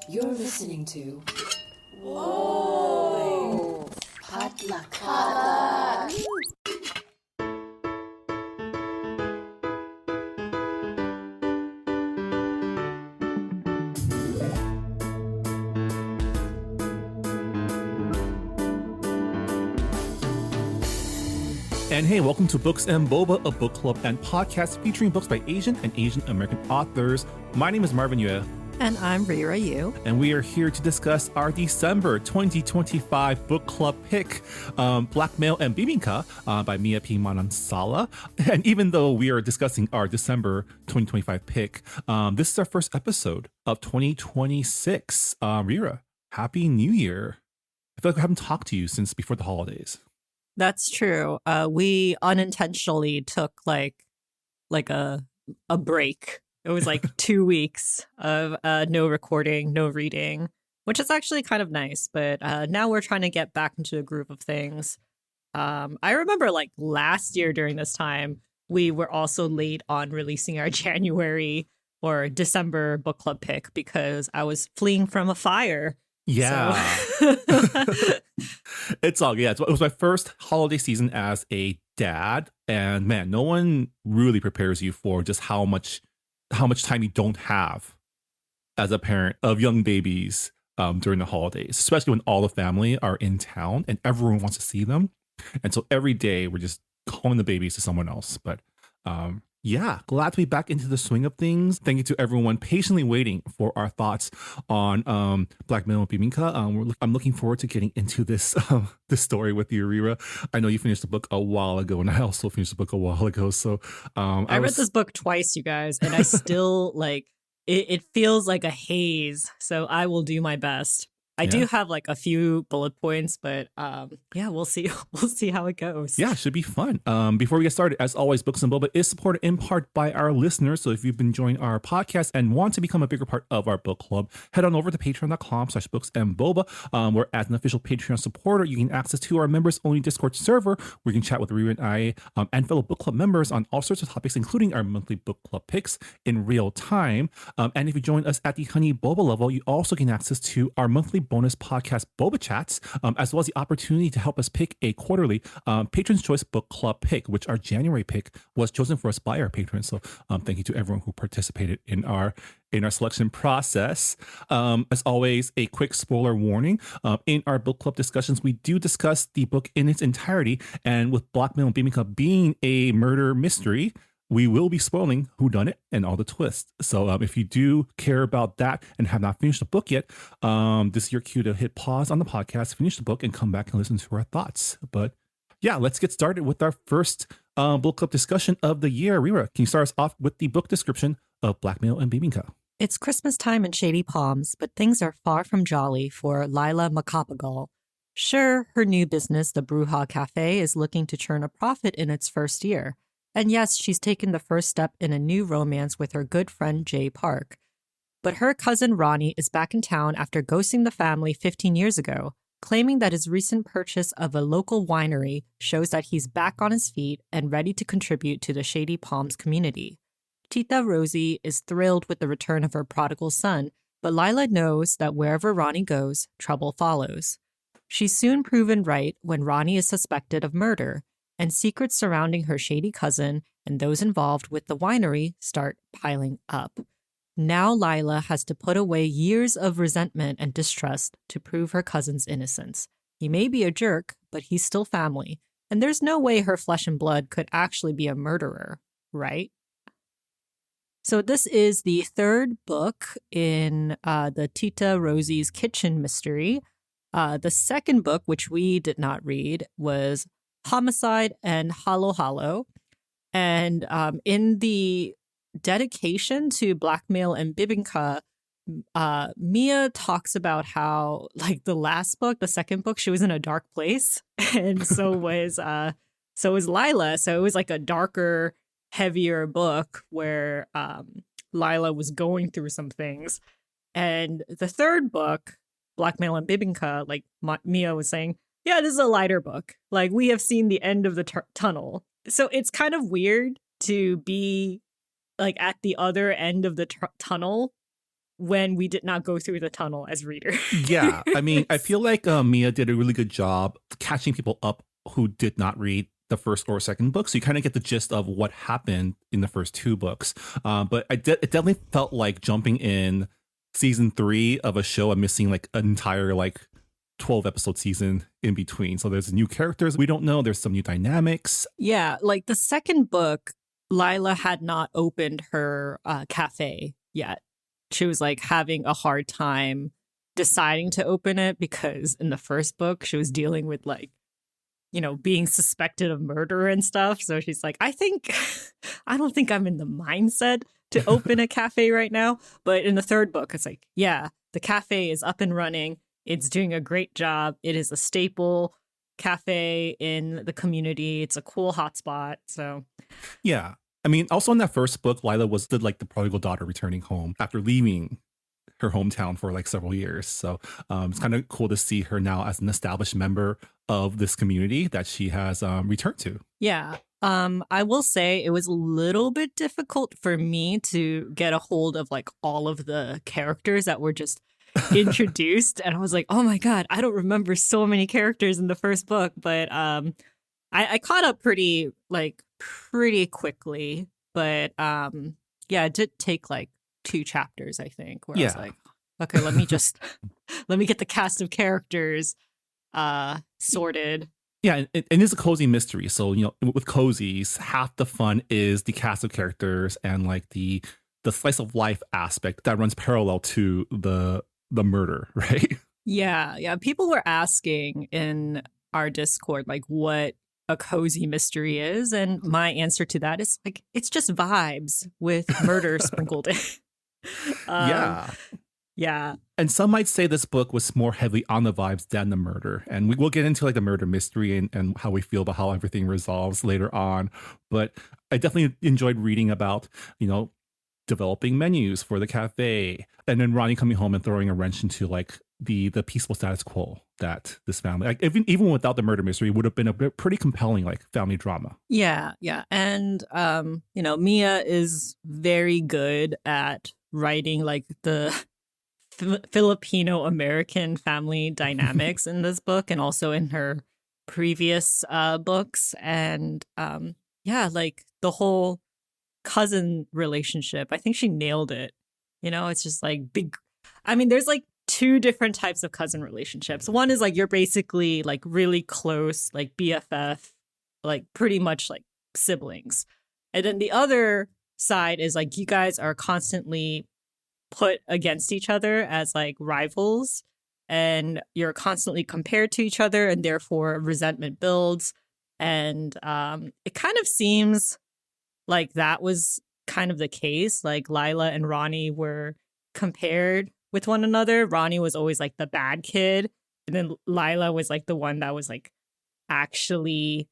You're listening to Whoa! Potluck. And hey, welcome to Books and Boba, a book club and podcast featuring books by Asian and Asian American authors. My name is Marvin Yue. And I'm Rira Yu. And we are here to discuss our December 2025 book club pick, Blackmail and Bibingka by Mia P. Manansala. And even though we are discussing our December 2025 pick, this is our first episode of 2026. Rira, Happy New Year. I feel like I haven't talked to you since before the holidays. That's true. We unintentionally took like a break. It was like 2 weeks of no recording, no reading, which is actually kind of nice. But now we're trying to get back into a groove of things. I remember like last year during this time, we were also late on releasing our January or December book club pick because I was fleeing from a fire. Yeah. So. It was my first holiday season as a dad. And man, no one really prepares you for just how much time you don't have as a parent of young babies during the holidays, especially when all the family are in town and everyone wants to see them. And so every day we're just calling the babies to someone else. But yeah, glad to be back into the swing of things. Thank you to everyone patiently waiting for our thoughts on Blackmail and Bibingka. I'm looking forward to getting into this story with you, Rira. I know you finished the book a while ago, and I also finished the book a while ago. So I read this book twice, you guys, and I still like it feels like a haze. So I will do my best. I do have like a few bullet points, but yeah, we'll see. We'll see how it goes. Yeah, it should be fun. Before we get started, as always, Books and Boba is supported in part by our listeners. So if you've been enjoying our podcast and want to become a bigger part of our book club, head on over to patreon.com/booksandboba, where as an official Patreon supporter, you can access to our members-only Discord server where you can chat with Rira and I and fellow book club members on all sorts of topics, including our monthly book club picks in real time. And if you join us at the Honey Boba level, you also gain access to our monthly bonus podcast Boba Chats, as well as the opportunity to help us pick a quarterly Patron's Choice Book Club pick, which our January pick was chosen for us by our patrons. So thank you to everyone who participated in our selection process. As always, a quick spoiler warning. In our book club discussions, we do discuss the book in its entirety, and with Blackmail and Bibingka being a murder mystery, we will be spoiling whodunit and all the twists. So if you do care about that and have not finished the book yet, this is your cue to hit pause on the podcast, finish the book, and come back and listen to our thoughts. But yeah, let's get started with our first book club discussion of the year. Rira, can you start us off with the book description of Blackmail and Bibingka? It's Christmas time in Shady Palms, but things are far from jolly for Lila Macapagal. Sure, her new business, the Bruja Cafe, is looking to churn a profit in its first year. And yes, she's taken the first step in a new romance with her good friend Jay Park. But her cousin Ronnie is back in town after ghosting the family 15 years ago, claiming that his recent purchase of a local winery shows that he's back on his feet and ready to contribute to the Shady Palms community. Tita Rosie is thrilled with the return of her prodigal son, but Lila knows that wherever Ronnie goes, trouble follows. She's soon proven right when Ronnie is suspected of murder, and secrets surrounding her shady cousin and those involved with the winery start piling up. Now Lila has to put away years of resentment and distrust to prove her cousin's innocence. He may be a jerk, but he's still family, and there's no way her flesh and blood could actually be a murderer, right? So this is the third book in the Tita Rosie's Kitchen mystery. The second book, which we did not read, was Homicide and Hollow Hollow. And in the dedication to Blackmail and Bibingka, Mia talks about how, like, the last book, the second book, she was in a dark place, and so was Lila. So it was like a darker, heavier book where Lila was going through some things. And the third book, Blackmail and Bibingka, like Mia was saying, yeah, this is a lighter book. Like, we have seen the end of the tunnel. So it's kind of weird to be like at the other end of the tunnel when we did not go through the tunnel as readers. Yeah, I mean, I feel like Mia did a really good job catching people up who did not read the first or second book, so you kind of get the gist of what happened in the first two books. But it definitely felt like jumping in season 3 of a show and missing like an entire like 12 episode season in between. So there's new characters we don't know. There's some new dynamics. Yeah, like the second book, Lila had not opened her cafe yet. She was like having a hard time deciding to open it because in the first book she was dealing with like, you know, being suspected of murder and stuff. So she's like, I don't think I'm in the mindset to open a cafe right now. But in the third book, it's like, yeah, the cafe is up and running. It's doing a great job. It is a staple cafe in the community. It's a cool hotspot. So Yeah. I mean, also in that first book, Lila was the prodigal daughter returning home after leaving her hometown for like several years. So it's kind of cool to see her now as an established member of this community that she has returned to. yeah. I will say it was a little bit difficult for me to get a hold of like all of the characters that were just introduced. And I was like, oh my God, I don't remember so many characters in the first book. But I caught up pretty quickly. But yeah, it did take like 2 chapters, I think, where I was like, okay, let me get the cast of characters sorted. Yeah, and it's a cozy mystery. So, you know, with cozies, half the fun is the cast of characters and like the slice of life aspect that runs parallel to the murder, right? Yeah. People were asking in our Discord like what a cozy mystery is, and my answer to that is like it's just vibes with murder sprinkled in. Yeah. And some might say this book was more heavily on the vibes than the murder. And we will get into like the murder mystery and how we feel about how everything resolves later on. But I definitely enjoyed reading about, you know, developing menus for the cafe. And then Ronnie coming home and throwing a wrench into like the peaceful status quo that this family, like even without the murder mystery, would have been a pretty compelling like family drama. Yeah. And you know, Mia is very good at writing like the Filipino American family dynamics in this book and also in her previous books. And yeah, like the whole cousin relationship, I think she nailed it. You know, it's just like big. I mean, there's like 2 different types of cousin relationships. One is like you're basically like really close, like BFF, like pretty much like siblings. And then the other side is like you guys are constantly put against each other as like rivals, and you're constantly compared to each other, and therefore resentment builds. And it kind of seems like that was kind of the case. Like Lila and Ronnie were compared with one another. Ronnie was always like the bad kid, and then Lila was like the one that was like actually,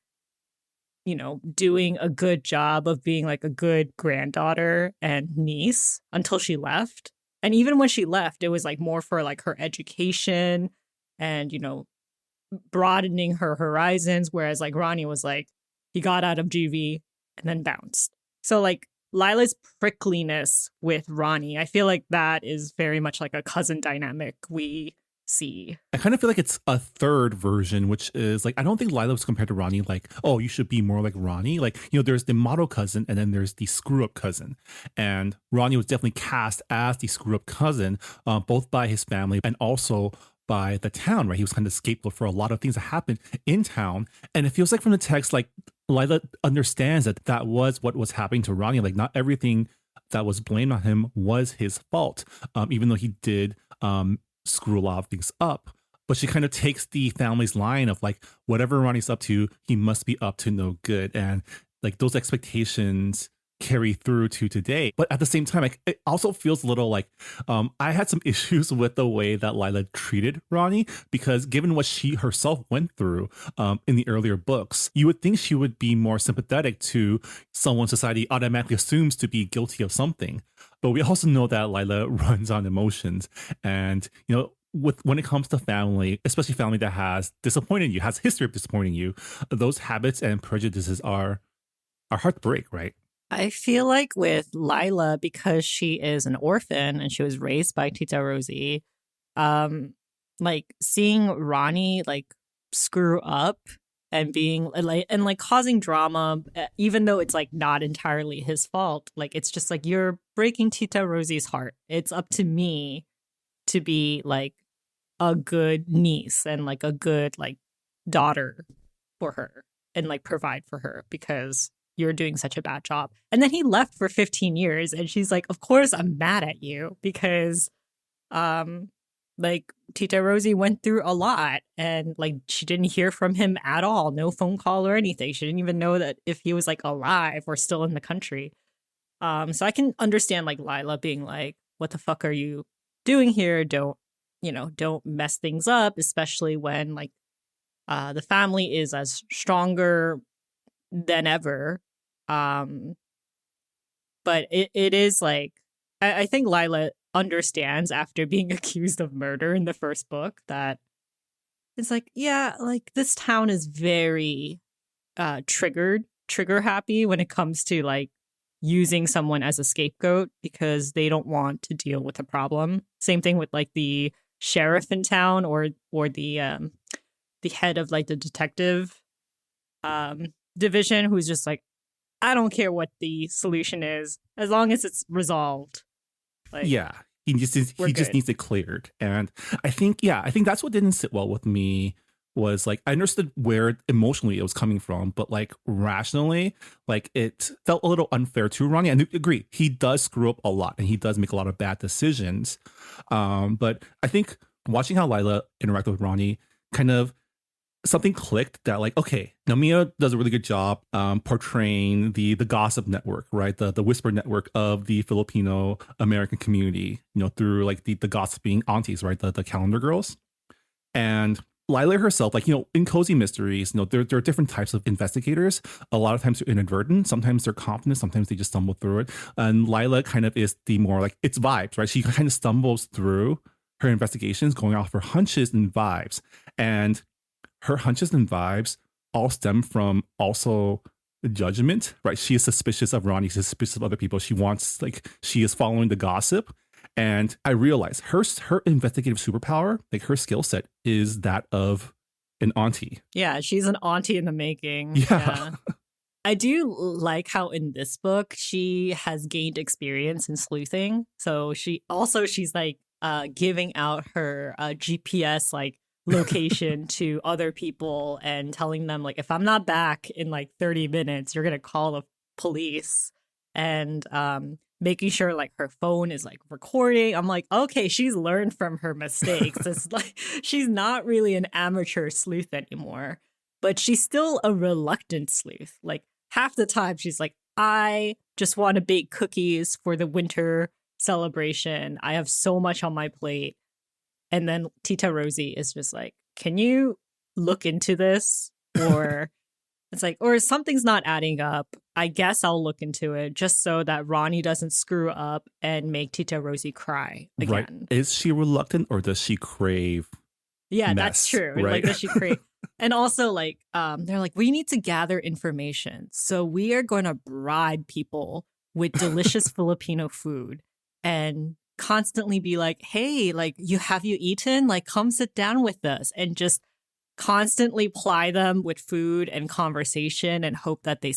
you know, doing a good job of being like a good granddaughter and niece until she left. And even when she left, it was like more for like her education and, you know, broadening her horizons. Whereas like Ronnie was like, he got out of juvie and then bounced. So like Lila's prickliness with Ronnie, I feel like that is very much like a cousin dynamic we see. I kind of feel like it's a third version, which is like, I don't think Lila was compared to Ronnie like, oh, you should be more like Ronnie. Like, you know, there's the model cousin and then there's the screw up cousin. And Ronnie was definitely cast as the screw up cousin, both by his family and also by the town, right? He was kind of scapegoat for a lot of things that happened in town. And it feels like from the text, like Lila understands that that was what was happening to Ronnie. Like not everything that was blamed on him was his fault, even though he did screw a lot of things up. But she kind of takes the family's line of like, whatever Ronnie's up to, he must be up to no good. And like those expectations carry through to today. But at the same time, like, it also feels a little like I had some issues with the way that Lila treated Ronnie, because given what she herself went through in the earlier books, you would think she would be more sympathetic to someone society automatically assumes to be guilty of something. But we also know that Lila runs on emotions. And, you know, when it comes to family, especially family that has disappointed you, has a history of disappointing you, those habits and prejudices are hard to break, right? I feel like with Lila, because she is an orphan and she was raised by Tita Rosie, like seeing Ronnie like screw up and being like causing drama, even though it's like not entirely his fault. Like it's just like you're breaking Tita Rosie's heart. It's up to me to be like a good niece and like a good like daughter for her and like provide for her because you're doing such a bad job. And then he left for 15 years and she's like, of course I'm mad at you because like Tita Rosie went through a lot and like she didn't hear from him at all. No phone call or anything. She didn't even know that if he was like alive or still in the country. So I can understand like Lila being like, what the fuck are you doing here? Don't mess things up, especially when like the family is as stronger than ever. But it is like, I think Lila understands after being accused of murder in the first book that it's like, yeah, like this town is very trigger happy when it comes to like using someone as a scapegoat because they don't want to deal with a problem. Same thing with like the sheriff in town or the head of like the detective division who's just like, I don't care what the solution is as long as it's resolved. Like, yeah, he just needs it cleared. And I think that's what didn't sit well with me was like I understood where emotionally it was coming from, but like rationally, like it felt a little unfair to Ronnie. And I agree, he does screw up a lot and he does make a lot of bad decisions. But I think watching how Lila interacted with Ronnie kind of something clicked that like, okay, now Mia does a really good job portraying the gossip network, right? The whisper network of the Filipino American community, through like the gossiping aunties, right? The calendar girls. And Lila herself, like, in cozy mysteries, there are different types of investigators. A lot of times they're inadvertent. Sometimes they're confident. Sometimes they just stumble through it. And Lila kind of is the more like, it's vibes, right? She kind of stumbles through her investigations going off her hunches and vibes. And her hunches and vibes all stem from also judgment, right? She is suspicious of Ronnie, she's suspicious of other people. She is following the gossip. And I realize her investigative superpower, like her skill set is that of an auntie. Yeah, she's an auntie in the making. Yeah. I do like how in this book she has gained experience in sleuthing. So she's like giving out her GPS like location to other people and telling them like, if I'm not back in like 30 minutes, you're gonna call the police, and making sure like her phone is like recording. I'm like, okay, she's learned from her mistakes. It's like she's not really an amateur sleuth anymore, but she's still a reluctant sleuth. Like half the time she's like, I just want to bake cookies for the winter celebration. I have so much on my plate. And then Tita Rosie is just like, can you look into this? Or it's like, or something's not adding up. I guess I'll look into it just so that Ronnie doesn't screw up and make Tita Rosie cry again. Right. Is she reluctant or does she crave? Yeah, mess, that's true. right? Like, does she crave? And also, like, they're like, we need to gather information. So we are going to bribe people with delicious Filipino food and constantly be like, hey, like, have you eaten? Like, come sit down with us, and just constantly ply them with food and conversation and hope that they,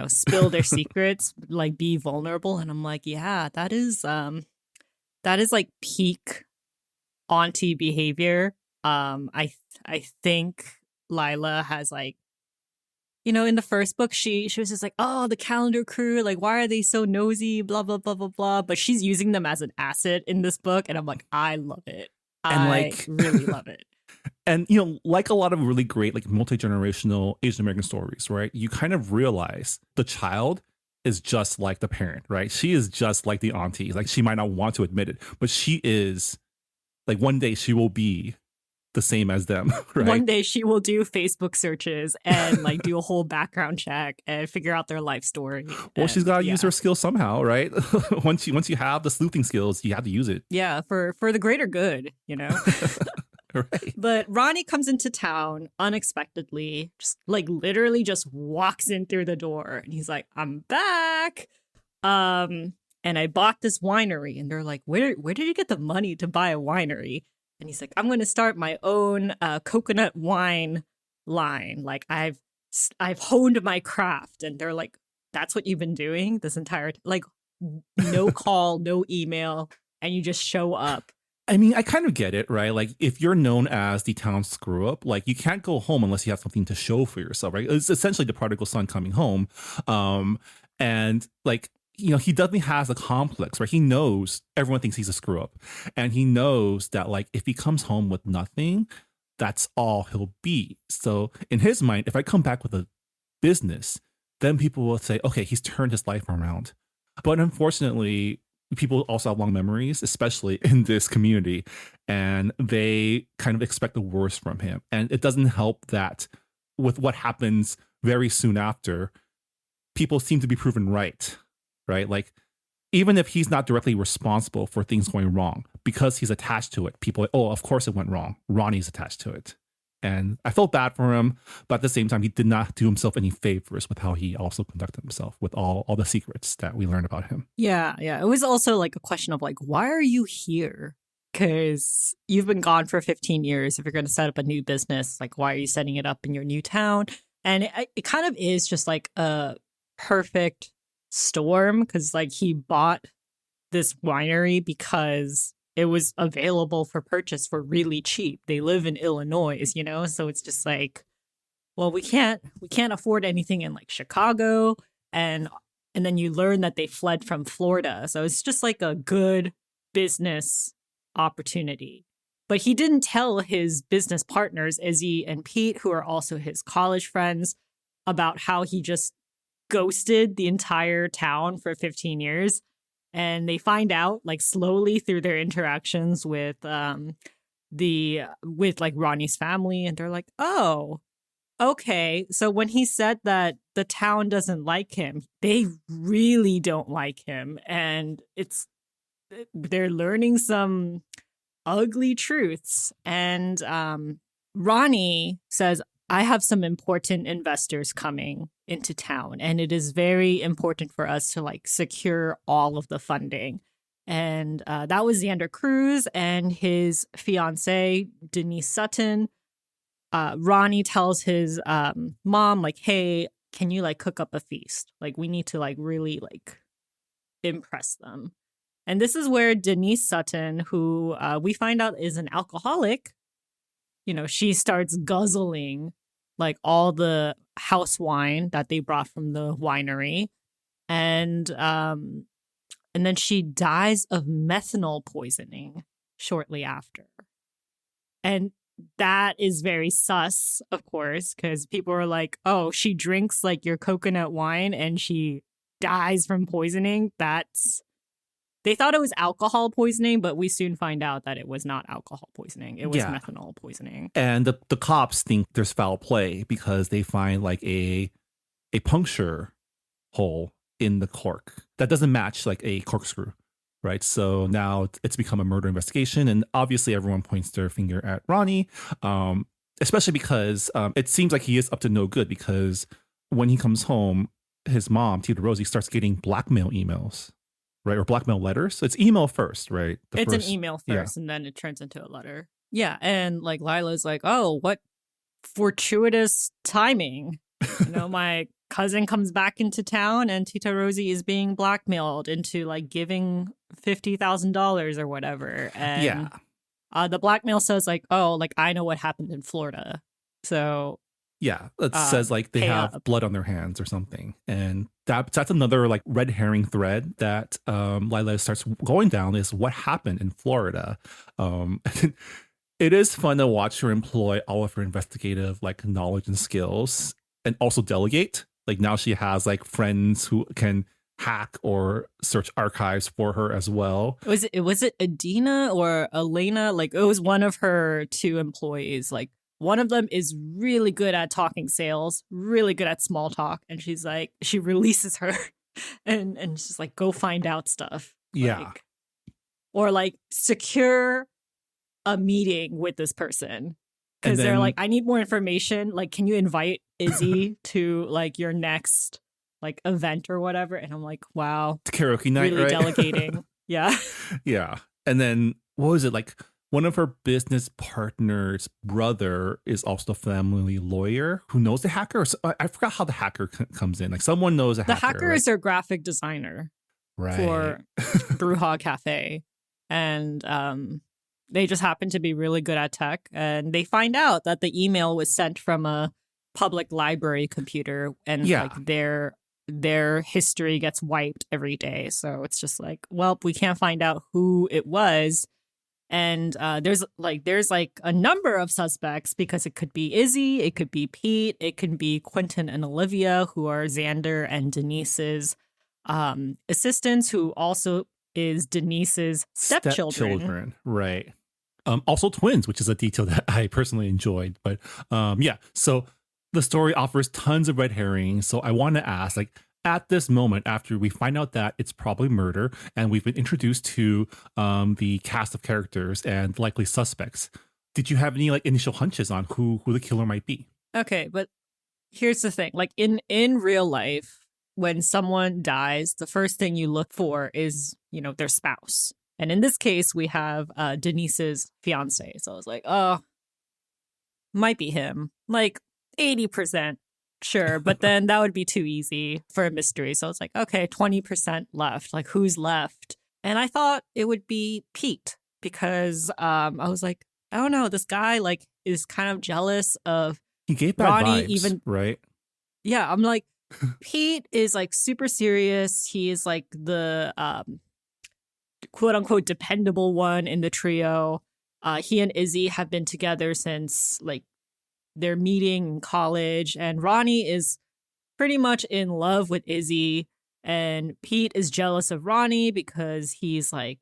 spill their secrets, like be vulnerable. And I'm like, yeah, that is like peak auntie behavior. I think Lila has like, in the first book, she was just like, oh, the calendar crew, like, why are they so nosy, blah, blah, blah, blah, blah. But she's using them as an asset in this book. And I'm like, I love it. And I really love it. And, like a lot of really great, like multi-generational Asian American stories, right? You kind of realize the child is just like the parent, right? She is just like the auntie. Like, she might not want to admit it, but she is, like, one day she will be the same as them, right? One day she will do Facebook searches and like do a whole background check and figure out their life story. Well, she's got to use her skills somehow, right? once you have the sleuthing skills, you have to use it. Yeah, for the greater good, Right. But Ronnie comes into town unexpectedly, just like literally just walks in through the door and he's like, I'm back. And I bought this winery. And they're like, where did you get the money to buy a winery? And he's like, I'm going to start my own coconut wine line. Like I've honed my craft. And they're like, that's what you've been doing this entire like no call, no email, and you just show up. I mean, I kind of get it, right? Like, if you're known as the town screw up, like, you can't go home unless you have something to show for yourself, right? It's essentially the prodigal son coming home. And, like, you know, he definitely has a complex, right? He knows everyone thinks he's a screw up. And he knows that, like, if he comes home with nothing, that's all he'll be. So, in his mind, if I come back with a business, then people will say, okay, he's turned his life around. But unfortunately, people also have long memories, especially in this community, and they kind of expect the worst from him. And it doesn't help that with what happens very soon after, people seem to be proven right? Like, even if he's not directly responsible for things going wrong, because he's attached to it, people are like, oh, of course it went wrong. Ronnie's attached to it. And I felt bad for him, but at the same time, he did not do himself any favors with how he also conducted himself with all the secrets that we learned about him. Yeah. It was also like a question of like, why are you here? Because you've been gone for 15 years. If you're going to set up a new business, like, why are you setting it up in your new town? And it kind of is just like a perfect storm, because like he bought this winery because it was available for purchase for really cheap. They live in Illinois, you know? So it's just like, well, we can't afford anything in like Chicago. And then you learn that they fled from Florida. So it's just like a good business opportunity. But he didn't tell his business partners, Izzy and Pete, who are also his college friends, about how he just ghosted the entire town for 15 years. And they find out like slowly through their interactions with like Ronnie's family, and they're like, oh, okay. So when he said that the town doesn't like him, they really don't like him, and they're learning some ugly truths. And Ronnie says, I have some important investors coming into town, and it is very important for us to like secure all of the funding. And that was Xander Cruz and his fiance, Denise Sutton. Ronnie tells his mom, like, hey, can you like cook up a feast? Like, we need to like really like impress them. And this is where Denise Sutton, who we find out is an alcoholic, you know, she starts guzzling like all the house wine that they brought from the winery. And then she dies of methanol poisoning shortly after. And that is very sus, of course, because people are like, oh, she drinks like your coconut wine and she dies from poisoning. They thought it was alcohol poisoning, but we soon find out that it was not alcohol poisoning. It was methanol poisoning. And the cops think there's foul play because they find like a puncture hole in the cork that doesn't match like a corkscrew, right? So now it's become a murder investigation, and obviously everyone points their finger at Ronnie, especially because it seems like he is up to no good, because when he comes home, his mom, Tita Rosie, starts getting blackmail emails. Right, or blackmail letters. So it's email first, right? It's an email first, and then it turns into a letter. Yeah, and like Lila's like, oh, what fortuitous timing. You know, my cousin comes back into town, and Tita Rosie is being blackmailed into like giving $50,000 or whatever. And the blackmail says like, oh, like I know what happened in Florida, so. Yeah, it says like they have blood on their hands or something. And that's another like red herring thread that Lila starts going down, is what happened in Florida. It is fun to watch her employ all of her investigative like knowledge and skills, and also delegate. Like now she has like friends who can hack or search archives for her as well. Was it Adina or Elena? Like it was one of her two employees. Like one of them is really good at talking sales, really good at small talk. And she's like, she releases her and she's like, go find out stuff. Yeah. Like, or like secure a meeting with this person because And they're then- like, I need more information. Like, can you invite Izzy to like your next like event or whatever? And I'm like, wow, It's karaoke night, really right? delegating. Yeah. Yeah. And then what was it like? One of her business partner's brother is also a family lawyer who knows the hacker. I forgot how the hacker comes in. Like someone knows a The hacker. hacker is their graphic designer right. for Brewha Cafe. And they just happen to be really good at tech. And they find out that the email was sent from a public library computer and Yeah. like their history gets wiped every day. So it's just like, well, we can't find out who it was. And there's a number of suspects because it could be Izzy, it could be Pete, it could be Quentin and Olivia, who are Xander and Denise's assistants, who also is Denise's stepchildren. Right. Also twins, which is a detail that I personally enjoyed. But yeah, so the story offers tons of red herrings. So I want to ask, like, at this moment, after we find out that it's probably murder and we've been introduced to the cast of characters and likely suspects, did you have any like initial hunches on who the killer might be? Okay, but here's the thing. Like in real life, when someone dies, the first thing you look for is, their spouse. And in this case, we have Denise's fiance. So I was like, oh, might be him. Like 80%. Sure, but then that would be too easy for a mystery. So it's like, okay, 20% left. Like, who's left? And I thought it would be Pete because I was like, I don't know, this guy like is kind of jealous of He gave bad Ronnie. vibes, right? Yeah, I'm like, Pete is like super serious. He is like the quote unquote dependable one in the trio. He and Izzy have been together since like their meeting in college, and Ronnie is pretty much in love with Izzy, and Pete is jealous of Ronnie because he's like,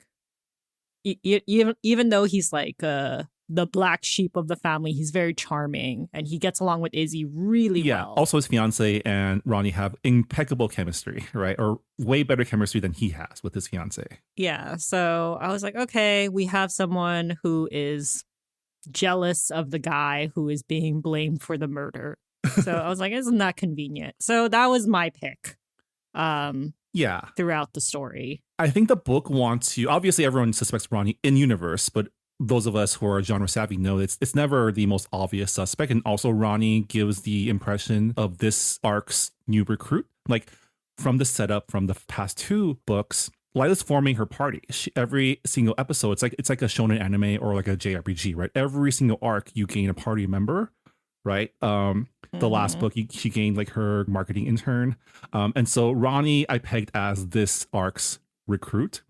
even though he's like the black sheep of the family, he's very charming and he gets along with Izzy really well. Also, his fiance and Ronnie have impeccable chemistry, right? Or way better chemistry than he has with his fiance. Yeah, so I was like, okay, we have someone who is jealous of the guy who is being blamed for the murder. So I was like, isn't that convenient? So that was my pick throughout the story. I think the book wants you, obviously everyone suspects Ronnie in universe, but those of us who are genre savvy know it's never the most obvious suspect. And also Ronnie gives the impression of this arc's new recruit. Like from the setup from the past two books, Lila's forming her party. Every single episode, it's like a shonen anime or like a JRPG, right? Every single arc, you gain a party member, right? The last book, she gained like her marketing intern. And so Ronnie, I pegged as this arc's recruit.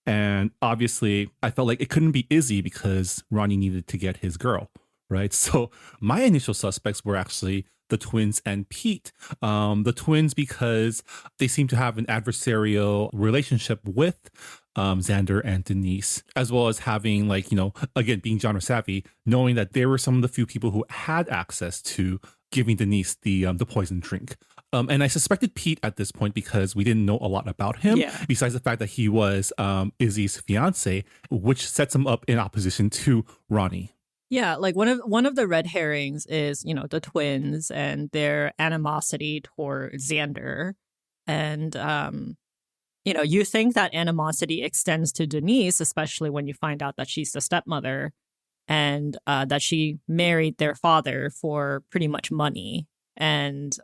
And obviously, I felt like it couldn't be Izzy because Ronnie needed to get his girl, right? So my initial suspects were actually the twins and Pete. The twins because they seem to have an adversarial relationship with Xander and Denise, as well as having like, again, being genre savvy, knowing that there were some of the few people who had access to giving Denise the poison drink. And I suspected Pete at this point because we didn't know a lot about him, besides the fact that he was Izzy's fiance, which sets him up in opposition to Ronnie. Yeah, like one of the red herrings is, the twins and their animosity toward Xander. And, you think that animosity extends to Denise, especially when you find out that she's the stepmother and that she married their father for pretty much money. And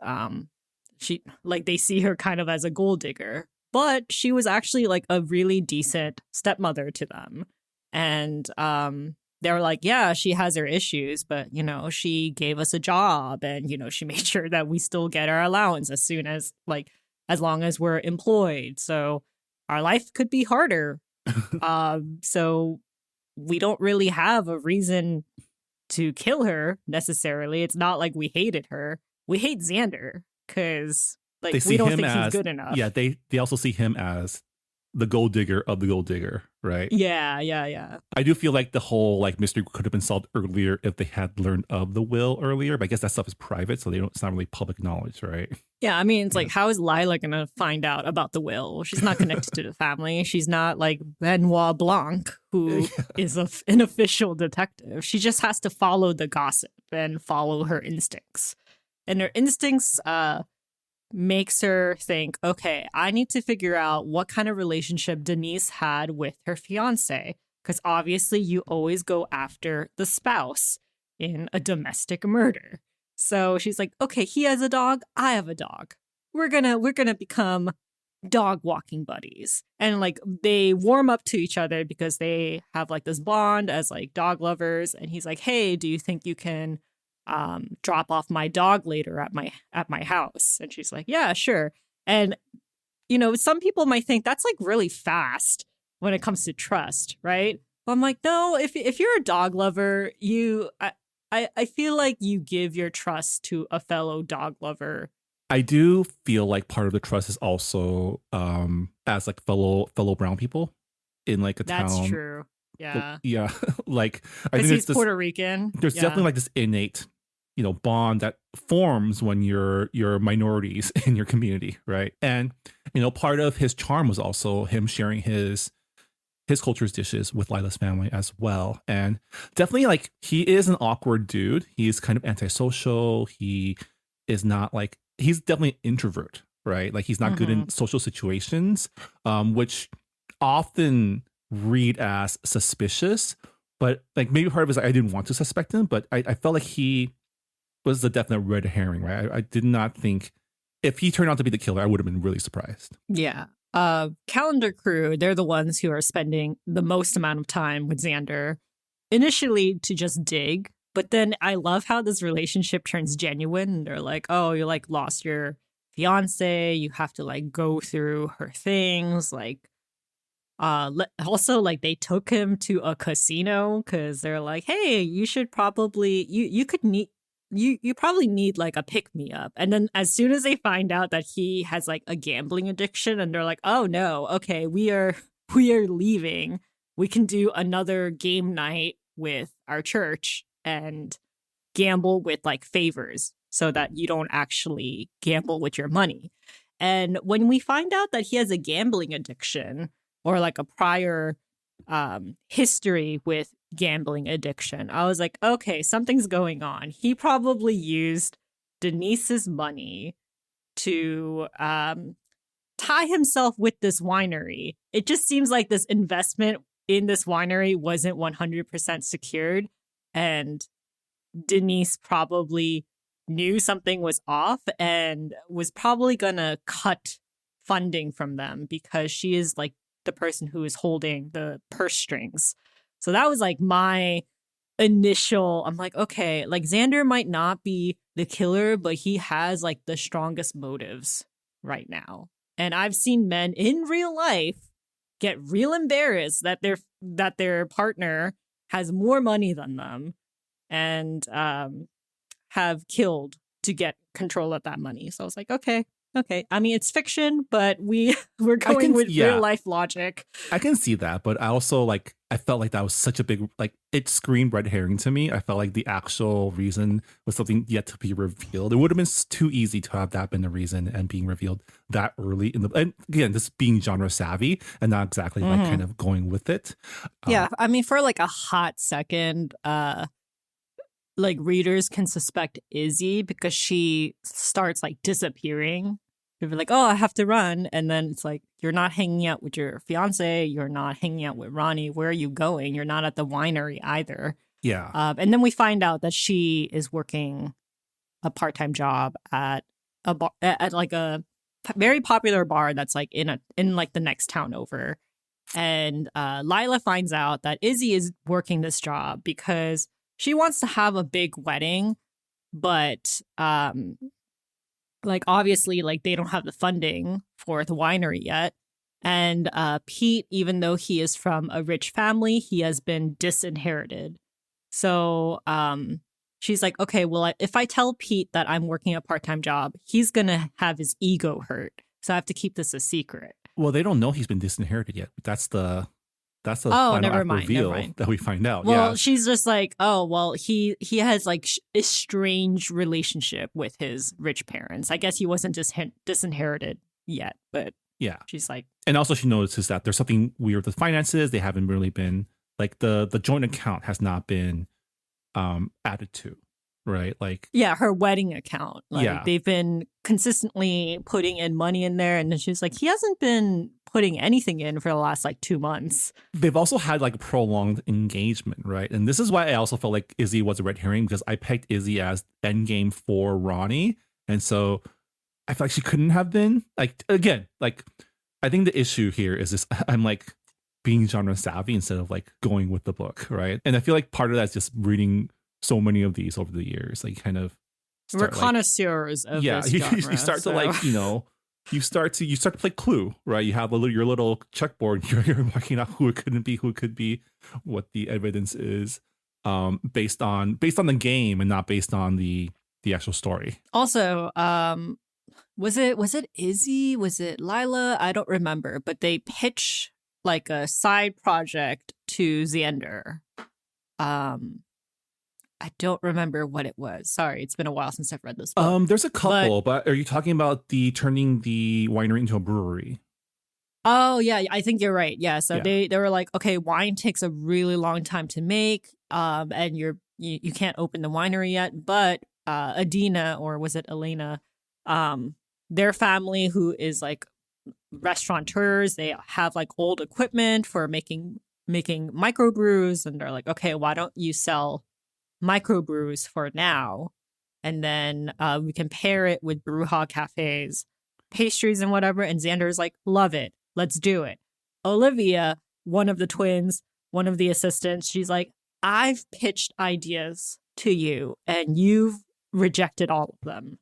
they see her kind of as a gold digger. But she was actually like a really decent stepmother to them. And they were like, yeah, she has her issues, but, she gave us a job and, she made sure that we still get our allowance as long as we're employed. So our life could be harder. So we don't really have a reason to kill her necessarily. It's not like we hated her. We hate Xander because we don't think he's good enough. Yeah, they also see him as the gold digger of the gold digger, right? Yeah. I do feel like the whole like mystery could have been solved earlier if they had learned of the will earlier, but I guess that stuff is private, so they don't. It's not really public knowledge, right? Yeah, I mean, it's Yeah. like, how is Lila going to find out about the will? She's not connected to the family. She's not like Benoit Blanc, who is an official detective. She just has to follow the gossip and follow her instincts. And her instincts makes her think, okay, I need to figure out what kind of relationship Denise had with her fiance. Because obviously you always go after the spouse in a domestic murder. So she's like, okay, he has a dog, I have a dog. We're gonna become dog walking buddies. And like they warm up to each other because they have like this bond as like dog lovers. And he's like, hey, do you think you can drop off my dog later at my house? And she's like, yeah, sure. And some people might think that's like really fast when it comes to trust, right? But I'm like, no, if you're a dog lover, I feel like you give your trust to a fellow dog lover. I do feel like part of the trust is also as like fellow brown people in like a town. That's true. Yeah. Yeah. Like I Because think he's Puerto Rican. there's Yeah. definitely like this innate, bond that forms when you're minorities in your community, right? And part of his charm was also him sharing his culture's dishes with Lila's family as well. And definitely like he is an awkward dude. He's kind of antisocial. He is not like he's definitely an introvert, right? Like he's not good in social situations, which often read as suspicious. But like maybe part of it is like, I didn't want to suspect him, but I felt like he was the definite red herring, right? I did not think if he turned out to be the killer, I would have been really surprised. Yeah. Calendar crew, they're the ones who are spending the most amount of time with Xander, initially to just dig. But then I love how this relationship turns genuine. They're like, oh, you like lost your fiance. You have to like go through her things. Like, also like they took him to a casino because they're like, hey, you should probably, you could need, you probably need like a pick me up. And then as soon as they find out that he has like a gambling addiction and they're like, oh no, okay, we are leaving. We can do another game night with our church and gamble with like favors so that you don't actually gamble with your money. And when we find out that he has a gambling addiction or like a prior history with gambling addiction, I was like, okay, something's going on. He probably used Denise's money to tie himself with this winery. It just seems like this investment in this winery wasn't 100% secured, and Denise probably knew something was off and was probably gonna cut funding from them because she is like the person who is holding the purse strings. So that was like my initial, I'm like, okay, like Xander might not be the killer, but he has like the strongest motives right now. And I've seen men in real life get real embarrassed that their partner has more money than them and have killed to get control of that money. So I was like, okay. I mean, it's fiction, but we're going with real life logic. I can see that, but I also like I felt like that was such a big like it screamed red herring to me. I felt like the actual reason was something yet to be revealed. It would have been too easy to have that been the reason and being revealed that early in the. And again, this being genre savvy and not exactly like kind of going with it. Yeah, I mean, for like a hot second, like readers can suspect Izzy because she starts like disappearing. They're like, oh, I have to run. And then it's like, you're not hanging out with your fiance. You're not hanging out with Ronnie. Where are you going? You're not at the winery either. Yeah. And then we find out that she is working a part-time job at a bar, at like a very popular bar that's like in like the next town over. And Lila finds out that Izzy is working this job because she wants to have a big wedding, but like obviously like they don't have the funding for the winery yet. And Pete, even though he is from a rich family, he has been disinherited. So she's like, okay, well, if I tell Pete that I'm working a part-time job, he's gonna have his ego hurt. So I have to keep this a secret. Well, they don't know he's been disinherited yet. That's the Oh, final never act mind, reveal never mind. that we find out. Well, Yeah. she's just like, oh, well, he has like a strange relationship with his rich parents. I guess he wasn't disinherited yet, but Yeah. she's like, And also she notices that there's something weird with finances. They haven't really been like the joint account has not been added to, right? Like yeah, her wedding account. Like Yeah. they've been consistently putting in money in there, and then she's like, he hasn't been putting anything in for the last like 2 months. they've also had like a prolonged engagement, right? And this is why I also felt like Izzy was a red herring because I pegged Izzy as endgame for Ronnie. And so I feel like she couldn't have been like, again, like I think the issue here is this I'm like being genre savvy instead of like going with the book, right? And I feel like part of that's just reading so many of these over the years. Like kind of We're start, like, connoisseurs of this you genre. start so. to like, you start to play Clue, right? You have your little checkboard. You're marking out who it couldn't be, who it could be, what the evidence is, based on the game and not based on the actual story. Also, was it Izzy? Was it Lila? I don't remember, but they pitch like a side project to Xander. I don't remember what it was. Sorry, it's been a while since I've read this book. There's a couple, but are you talking about the turning the winery into a brewery? Oh yeah, I think you're right. Yeah, so Yeah. they were like, okay, wine takes a really long time to make, and you can't open the winery yet. But Adina, or was it Elena, their family, who is like restaurateurs, they have like old equipment for making microbrews, and they're like, okay, why don't you sell microbrews for now, and then we can pair it with Brewha Cafe's pastries and whatever. And Xander's like, love it, let's do it. Olivia, one of the twins, one of the assistants, she's like, I've pitched ideas to you and you've rejected all of them.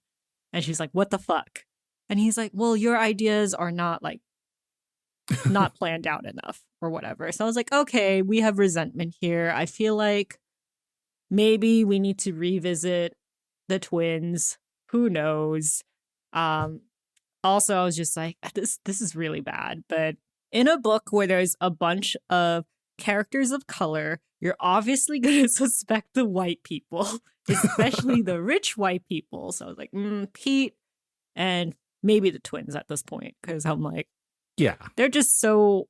And she's like, what the fuck? And he's like, well, your ideas are not like not planned out enough or whatever. So I was like, okay, we have resentment here. I feel like maybe we need to revisit the twins. Who knows? Also, I was just like, this is really bad. But in a book where there's a bunch of characters of color, you're obviously going to suspect the white people, especially the rich white people. So I was like, Pete and maybe the twins at this point, because I'm like, Yeah. they're just so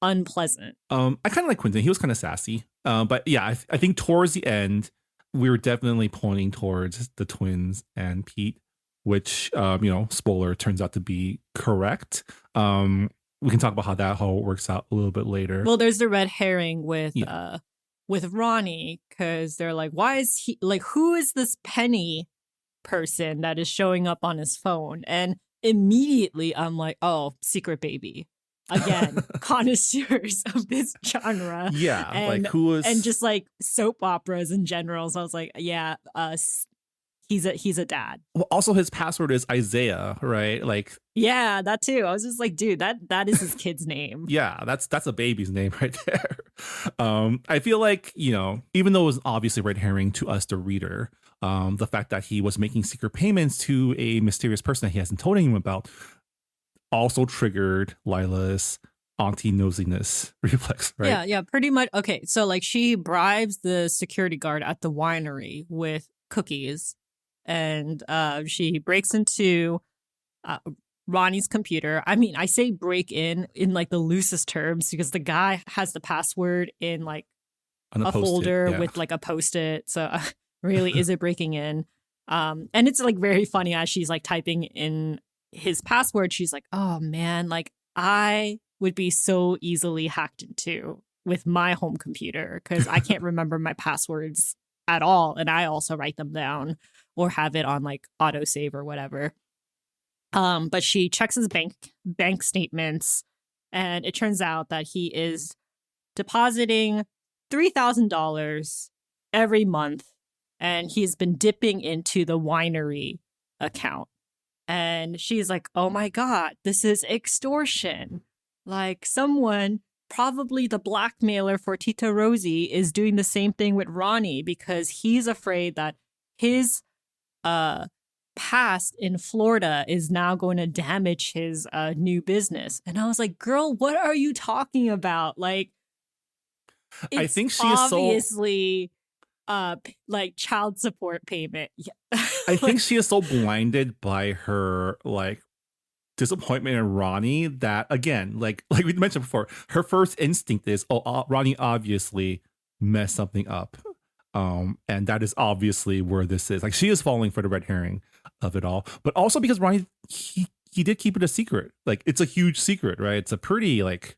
unpleasant. I kind of like Quentin. He was kind of sassy. But yeah, I think towards the end, we were definitely pointing towards the twins and Pete, which, spoiler, turns out to be correct. We can talk about how that whole works out a little bit later. Well, there's the red herring with Ronnie, because they're like, why is he like, who is this Penny person that is showing up on his phone? And immediately I'm like, oh, secret baby. Again, connoisseurs of this genre. Yeah, and, like who was, and just like soap operas in general. So I was like, yeah, he's a dad. well, also his password is Isaiah, right? Like, yeah, that too. I was just like, dude, that is his kid's name. yeah, that's a baby's name right there. I feel like, even though it was obviously red herring to us, the reader, the fact that he was making secret payments to a mysterious person that he hasn't told anyone about also triggered Lila's auntie nosiness reflex, right? Yeah, pretty much. Okay, so like she bribes the security guard at the winery with cookies, and she breaks into Ronnie's computer. I mean, I say break in like the loosest terms because the guy has the password in like a folder with like a Post-it. So really, is it breaking in? And it's like very funny as she's like typing in his password. She's like, oh man, like I would be so easily hacked into with my home computer because I can't remember my passwords at all. And I also write them down or have it on like autosave or whatever. But she checks his bank statements, and it turns out that he is depositing $3,000 every month, and he's been dipping into the winery account. And she's like, oh my God, this is extortion. Like someone, probably the blackmailer for Tita Rosie, is doing the same thing with Ronnie because he's afraid that his past in Florida is now going to damage his new business. And I was like, girl, what are you talking about? Like, it's I think she is obviously like child support payment. Yeah. I think she is so blinded by her like disappointment in Ronnie that, again, like we mentioned before, her first instinct is, Ronnie obviously messed something up. And that is obviously where this is. Like, she is falling for the red herring of it all, but also because Ronnie, he did keep it a secret. Like, it's a huge secret, right? It's a pretty, like,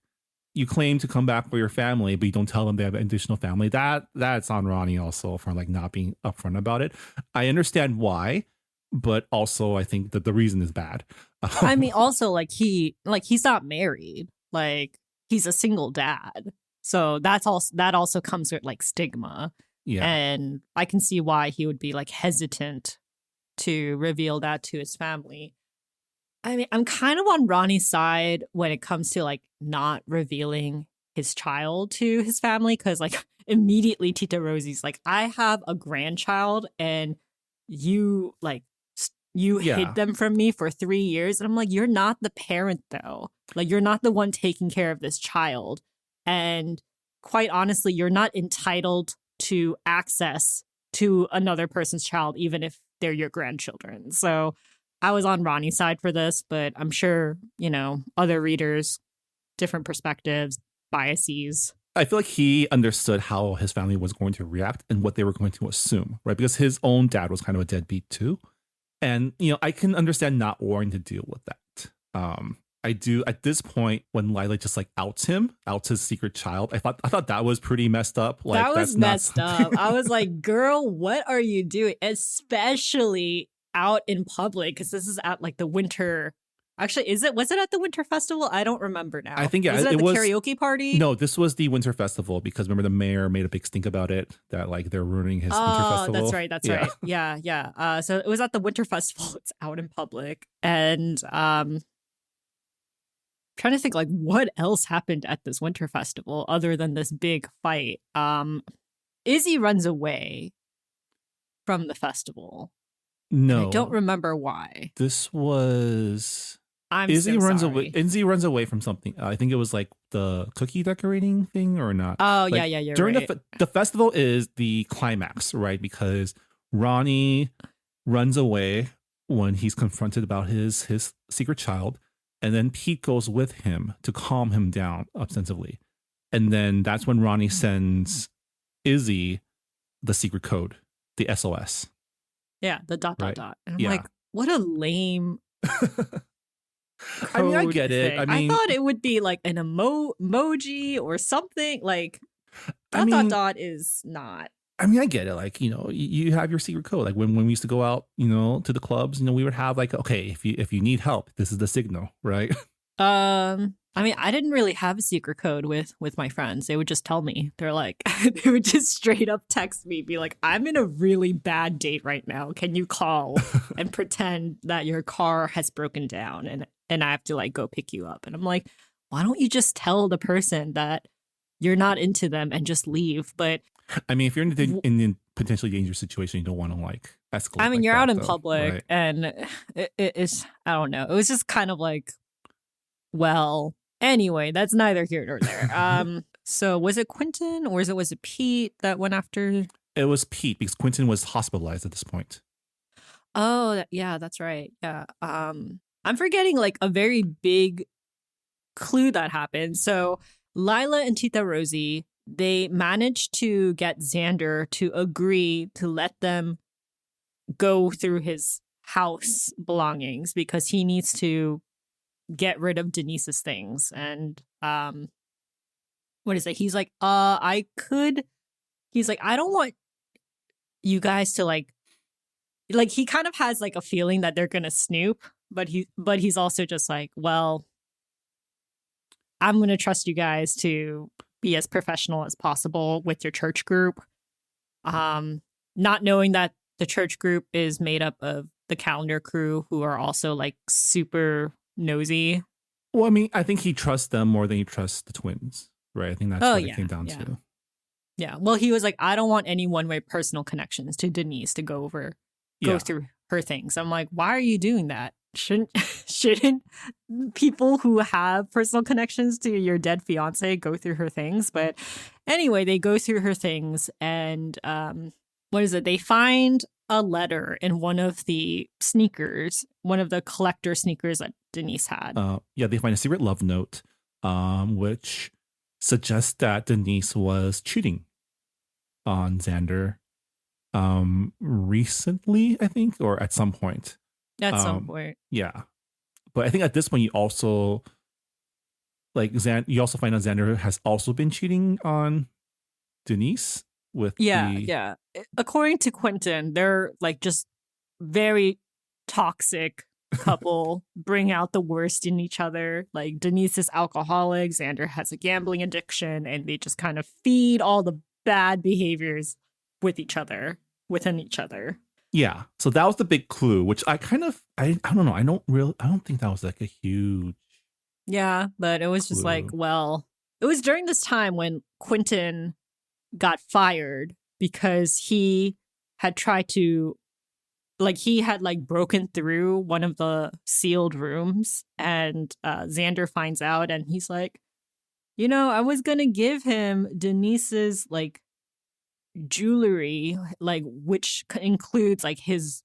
you claim to come back for your family, but you don't tell them they have an additional family. That's on Ronnie also for like not being upfront about it. I understand why, but also I think that the reason is bad. I mean, also he's not married. Like, he's a single dad. So that also comes with like stigma. Yeah. And I can see why he would be like hesitant to reveal that to his family. I mean, I'm kind of on Ronnie's side when it comes to like not revealing his child to his family, because like immediately Tita Rosie's like, I have a grandchild and you hid them from me for 3 years. And I'm like, you're not the parent though. Like, you're not the one taking care of this child. And quite honestly, you're not entitled to access to another person's child, even if they're your grandchildren. So I was on Ronnie's side for this, but I'm sure, other readers, different perspectives, biases. I feel like he understood how his family was going to react and what they were going to assume, right? Because his own dad was kind of a deadbeat too. And, I can understand not wanting to deal with that. I do at this point when Lila just like outs his secret child. I thought that was pretty messed up. Like, that was messed up. I was like, girl, what are you doing? Especially out in public, because this is at like the winter. Actually, was it at the Winter Festival? I don't remember now. I think, yeah, was it at the karaoke party? No, this was the Winter Festival, because remember the mayor made a big stink about it, that like they're ruining his Winter Festival. That's right. Right. Yeah. So it was at the Winter Festival. It's out in public. And trying to think like what else happened at this Winter Festival other than this big fight. Izzy runs away from the festival. No. I don't remember why. This was Izzy runs away from something. I think it was like the cookie decorating thing or not. Oh, like, yeah. During right. the festival is the climax, right? Because Ronnie runs away when he's confronted about his secret child, and then Pete goes with him to calm him down ostensibly, and then that's when Ronnie sends Izzy the secret code, the SOS. Yeah, the ... And I'm yeah. like, what a lame. I mean, I get it. Thing. I mean, I thought it would be like an emoji or something. Like, ... is not. I mean, I get it. Like, you have your secret code. Like when we used to go out, to the clubs, we would have like, okay, if you need help, this is the signal, right? I mean, I didn't really have a secret code with my friends. They would just tell me. They're like, they would just straight up text me, be like, I'm in a really bad date right now. Can you call and pretend that your car has broken down and I have to like go pick you up? And I'm like, why don't you just tell the person that you're not into them and just leave? But I mean, if you're in a potentially dangerous situation, you don't want to like escalate. I mean, like you're that, out in though, public, right? and it's, I don't know. It was just kind of like, well, anyway, that's neither here nor there. So was it Quentin or was it Pete that went after? It was Pete, because Quentin was hospitalized at this point. Oh, yeah, that's right. Yeah. I'm forgetting like a very big clue that happened. So Lila and Tita Rosie, they managed to get Xander to agree to let them go through his house belongings because he needs to get rid of Denise's things. And what is it? He's like, he's like, I don't want you guys to like he kind of has like a feeling that they're gonna snoop, but he's also just like, well, I'm gonna trust you guys to be as professional as possible with your church group. Not knowing that the church group is made up of the calendar crew, who are also like super nosy. Well, I mean, I think he trusts them more than he trusts the twins, right? I think that's what it came down to. Yeah. Well, he was like, I don't want any one-way personal connections to Denise to go through her things. I'm like, why are you doing that? Shouldn't people who have personal connections to your dead fiance go through her things? But anyway, they go through her things, and what is it? They find a letter in one of the sneakers, one of the collector sneakers that Denise had. They find a secret love note, which suggests that Denise was cheating on Xander recently, I think, or at some point. At some point. Yeah. But I think at this point you also you also find out Xander has also been cheating on Denise with Yeah. According to Quentin, they're like just very toxic couple, bring out the worst in each other. Like Denise is alcoholic, Xander has a gambling addiction, and they just kind of feed all the bad behaviors within each other. Yeah. So that was the big clue, which I don't know. I don't think that was like a huge. Yeah, but it was just like, well, it was during this time when Quentin got fired because he had tried to, he had broken through one of the sealed rooms, and Xander finds out, and he's like, I was going to give him Denise's jewelry, which includes his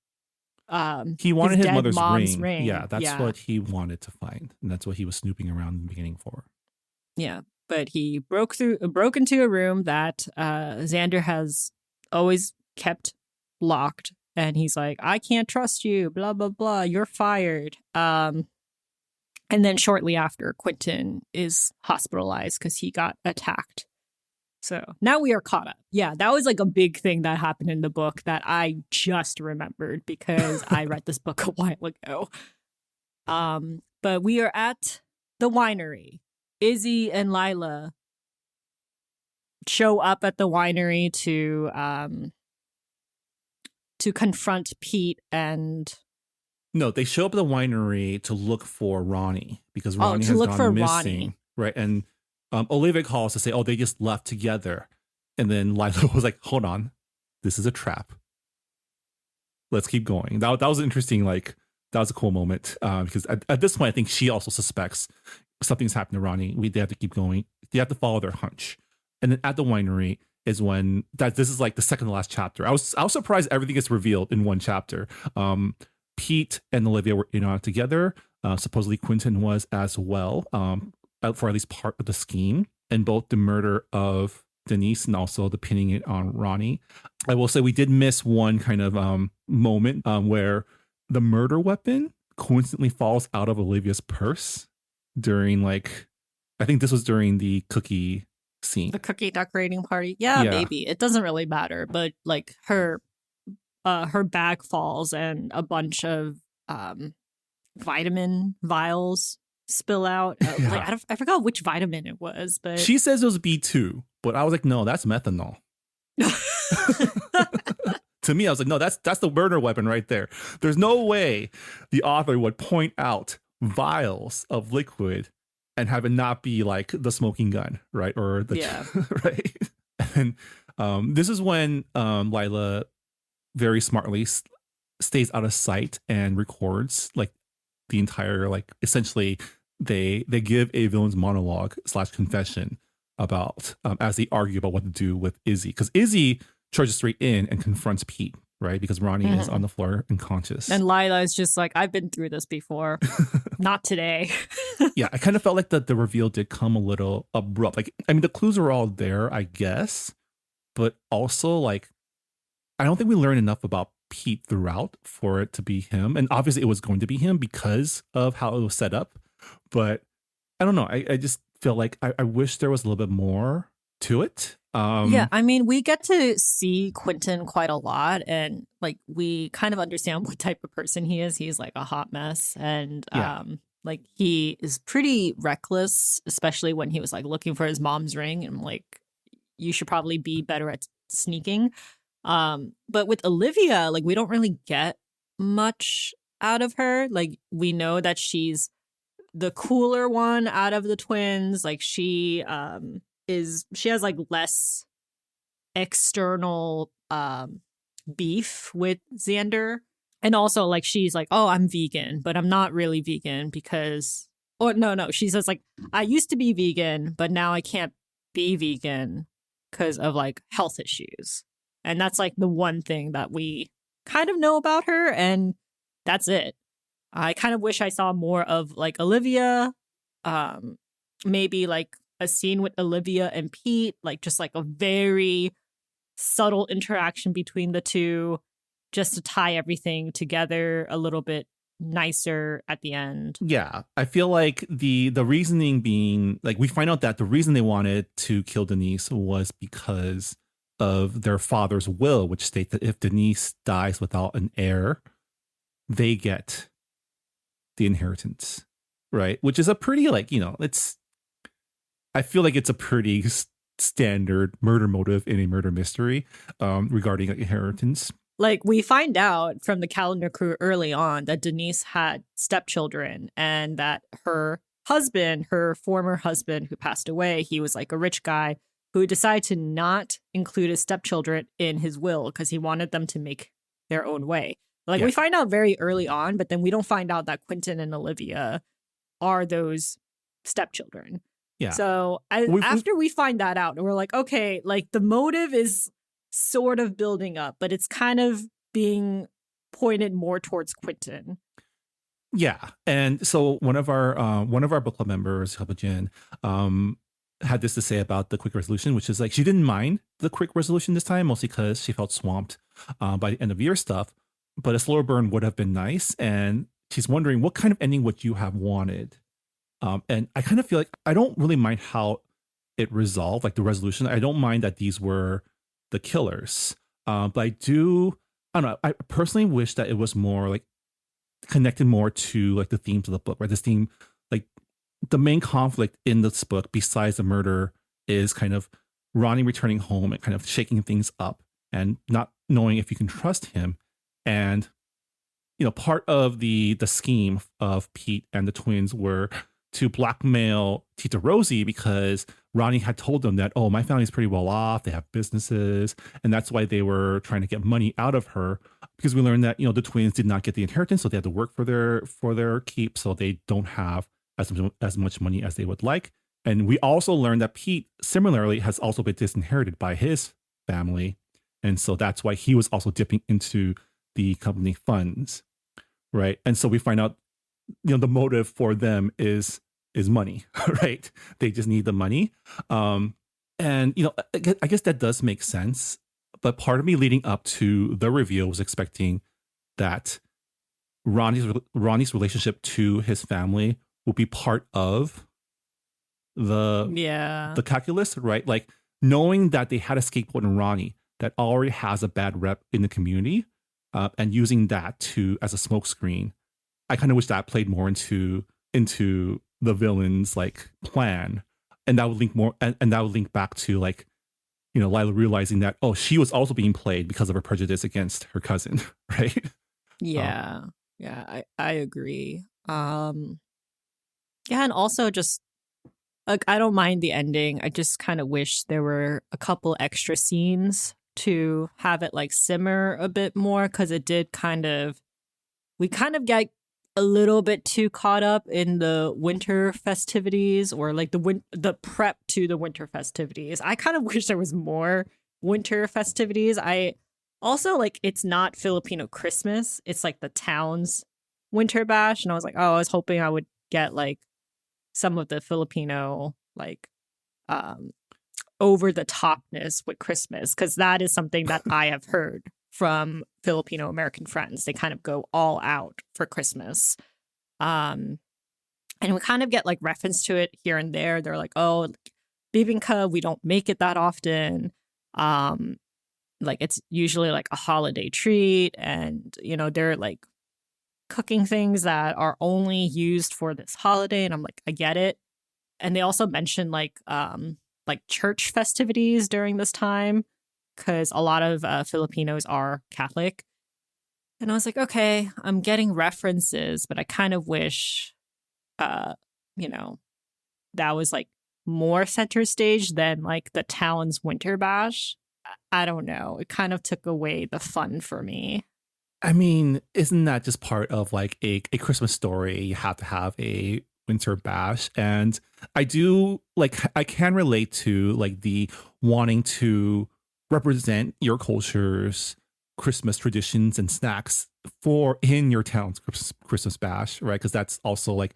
he wanted his mother's ring. Yeah, that's what he wanted to find, and that's what he was snooping around in the beginning for. Yeah, but he broke into a room that Xander has always kept locked, and he's like, I can't trust you, blah blah blah, you're fired. And then shortly after, Quentin is hospitalized because he got attacked. So now we are caught up. Yeah, that was a big thing that happened in the book that I just remembered because I read this book a while ago. But we are at the winery. Izzy and Lila show up at the winery to confront Pete and... No, they show up at the winery to look for Ronnie because Ronnie has gone missing. Ronnie. Right, and Olivia calls to say, they just left together. And then Lila was like, hold on, this is a trap. Let's keep going. That was interesting. That was a cool moment because at this point, I think she also suspects something's happened to Ronnie. They have to keep going. They have to follow their hunch. And then at the winery is when this is the second to last chapter. I was surprised everything gets revealed in one chapter. Pete and Olivia were in on it together. Supposedly Quentin was as well. For at least part of the scheme, and both the murder of Denise and also the pinning it on Ronnie. I will say we did miss one kind of moment where the murder weapon coincidentally falls out of Olivia's purse during I think this was during the cookie scene. The cookie decorating party. Yeah, maybe. It doesn't really matter, but her bag falls and a bunch of vitamin vials spill out. I forgot which vitamin it was, but she says it was B2, but I was like, no, that's methanol. To me, I was like, no, that's the murder weapon right there. There's no way the author would point out vials of liquid and have it not be the smoking gun, right? Or the right. And this is when Lila very smartly stays out of sight and records the entire essentially they give a villain's monologue / confession about as they argue about what to do with Izzy, because Izzy charges straight in and confronts Pete, right? Because Ronnie is on the floor unconscious, and Lila is just like, I've been through this before. Not today. Yeah, I kind of felt like the reveal did come a little abrupt. The clues are all there, I guess, but also I don't think we learned enough about Pete throughout for it to be him. And obviously it was going to be him because of how it was set up. But I don't know. I just feel like I wish there was a little bit more to it. Yeah, we get to see Quentin quite a lot, and we kind of understand what type of person he is. He's a hot mess, and he is pretty reckless, especially when he was looking for his mom's ring. And you should probably be better at sneaking. But with Olivia, we don't really get much out of her. We know that she's the cooler one out of the twins. She has less external beef with Xander. And also, like, she's like, oh, I'm vegan, but I'm not really vegan because, or no, she says, like, I used to be vegan, but now I can't be vegan because of, like, health issues. And that's, like, the one thing that we kind of know about her, and that's it. I kind of wish I saw more of, like, Olivia, maybe, like, a scene with Olivia and Pete, like, just, like, a very subtle interaction between the two, just to tie everything together a little bit nicer at the end. Yeah, I feel like the reasoning being, like, we find out that the reason they wanted to kill Denise was because of their father's will, which states that if Denise dies without an heir, they get the inheritance, right? Which is a pretty, like, I feel like it's a pretty standard murder motive in a murder mystery regarding, like, inheritance. Like, we find out from the calendar crew early on that Denise had stepchildren, and that her husband, her former husband who passed away, he was like a rich guy who decided to not include his stepchildren in his will because he wanted them to make their own way. Like, Yeah. we find out very early on, but then we don't find out that Quentin and Olivia are those stepchildren. Yeah. So after we find that out, we're like, okay, like, the motive is sort of building up, but it's kind of being pointed more towards Quentin. Yeah, and so one of our book club members, Jin, had this to say about the quick resolution, which is, like, she didn't mind the quick resolution this time, mostly because she felt swamped by the end of year stuff. But a slower burn would have been nice, and she's wondering what kind of ending would you have wanted. And I kind of feel like I don't really mind how it resolved, like the resolution. I don't mind that these were the killers, but I don't know. I personally wish that it was more, like, connected more to, like, the themes of the book, right? This theme, like, the main conflict in this book, besides the murder, is kind of Ronnie returning home and kind of shaking things up and not knowing if you can trust him. And, part of the scheme of Pete and the twins were to blackmail Tita Rosie, because Ronnie had told them that, oh, my family's pretty well off, they have businesses, and that's why they were trying to get money out of her, because we learned that, the twins did not get the inheritance, so they had to work for their keep, so they don't have as much money as they would like. And we also learned that Pete similarly has also been disinherited by his family, and so that's why he was also dipping into the company funds, right? And so we find out, the motive for them is money, right? They just need the money. And, I guess that does make sense. But part of me leading up to the reveal was expecting that Ronnie's relationship to his family will be part of the calculus, right? Like, knowing that they had a scapegoat in Ronnie that already has a bad rep in the community, and using that as a smokescreen. I kind of wish that played more into the villain's, like, plan, and that would link more, and that would link back to, like, Lila realizing that, oh, she was also being played because of her prejudice against her cousin, right? Yeah, I agree. Yeah, and also just, like, I don't mind the ending. I just kind of wish there were a couple extra scenes to have it, like, simmer a bit more, because it did we kind of get a little bit too caught up in the winter festivities, or, like, the prep to the winter festivities. I kind of wish there was more winter festivities. I also, like, it's not Filipino Christmas. It's, like, the town's winter bash. And I was like, oh, I was hoping I would get, like, some of the Filipino, like, over the topness with Christmas, because that is something that I have heard from Filipino American friends. They kind of go all out for Christmas. And we kind of get, like, reference to it here and there. They're like, oh, Bibingka, we don't make it that often. Like, it's usually, like, a holiday treat, and, they're, like, cooking things that are only used for this holiday. And I'm like, I get it. And they also mention, like church festivities during this time, because a lot of Filipinos are Catholic. And I was like, okay, I'm getting references, but I kind of wish, that was, like, more center stage than, like, the town's winter bash. I don't know. It kind of took away the fun for me. I mean, isn't that just part of like a Christmas story? You have to have a winter bash. And I do like, I can relate to like the wanting to represent your culture's Christmas traditions and snacks for in your town's Christmas bash, right? Because that's also like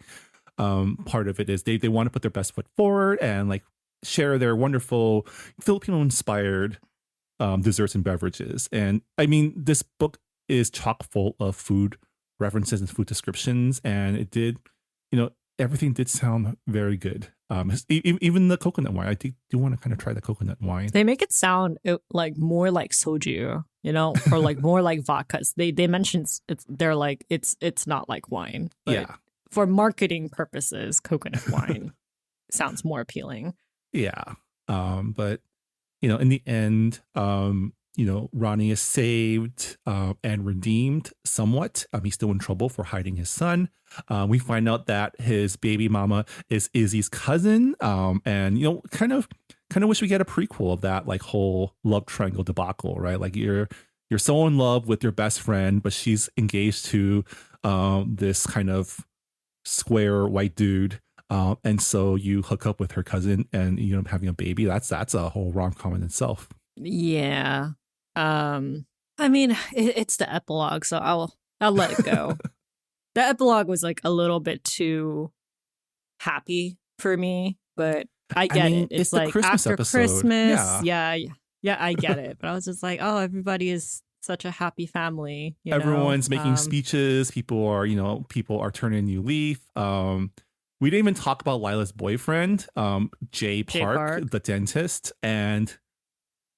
part of it is they want to put their best foot forward and like share their wonderful Filipino inspired desserts and beverages. And I mean, this book is chock full of food references and food descriptions, and it did, everything did sound very good. Even the coconut wine, I do want to kind of try the coconut wine. They make it sound like more like soju, or like more like vodkas. They mention they're like it's not like wine. But Yeah, for marketing purposes, coconut wine sounds more appealing. yeah. But in the end, Ronnie is saved and redeemed somewhat. He's still in trouble for hiding his son. We find out that his baby mama is Izzy's cousin. And kind of wish we get a prequel of that like whole love triangle debacle, right? Like you're so in love with your best friend, but she's engaged to this kind of square white dude. And so you hook up with her cousin and you end up having a baby. That's a whole rom-com in itself. Yeah. I mean, it's the epilogue, so I'll let it go. The epilogue was like a little bit too happy for me, but I get it. It's like Christmas after episode. Christmas. Yeah, I get it. But I was just like, oh, everybody is such a happy family. Everyone's making speeches. People are turning a new leaf. We didn't even talk about Lila's boyfriend, Jay Park, the dentist, and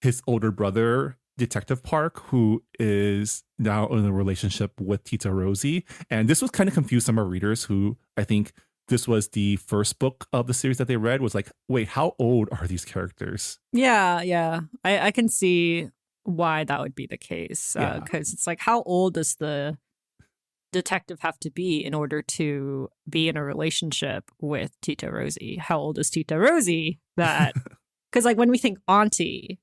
his older brother, Detective Park, who is now in a relationship with Tita Rosie. And this was kind of confused some of our readers who I think this was the first book of the series that they read was like, wait, how old are these characters? Yeah. I can see why that would be the case. Because it's like, how old does the detective have to be in order to be in a relationship with Tita Rosie? How old is Tita Rosie? That because like when we think auntie,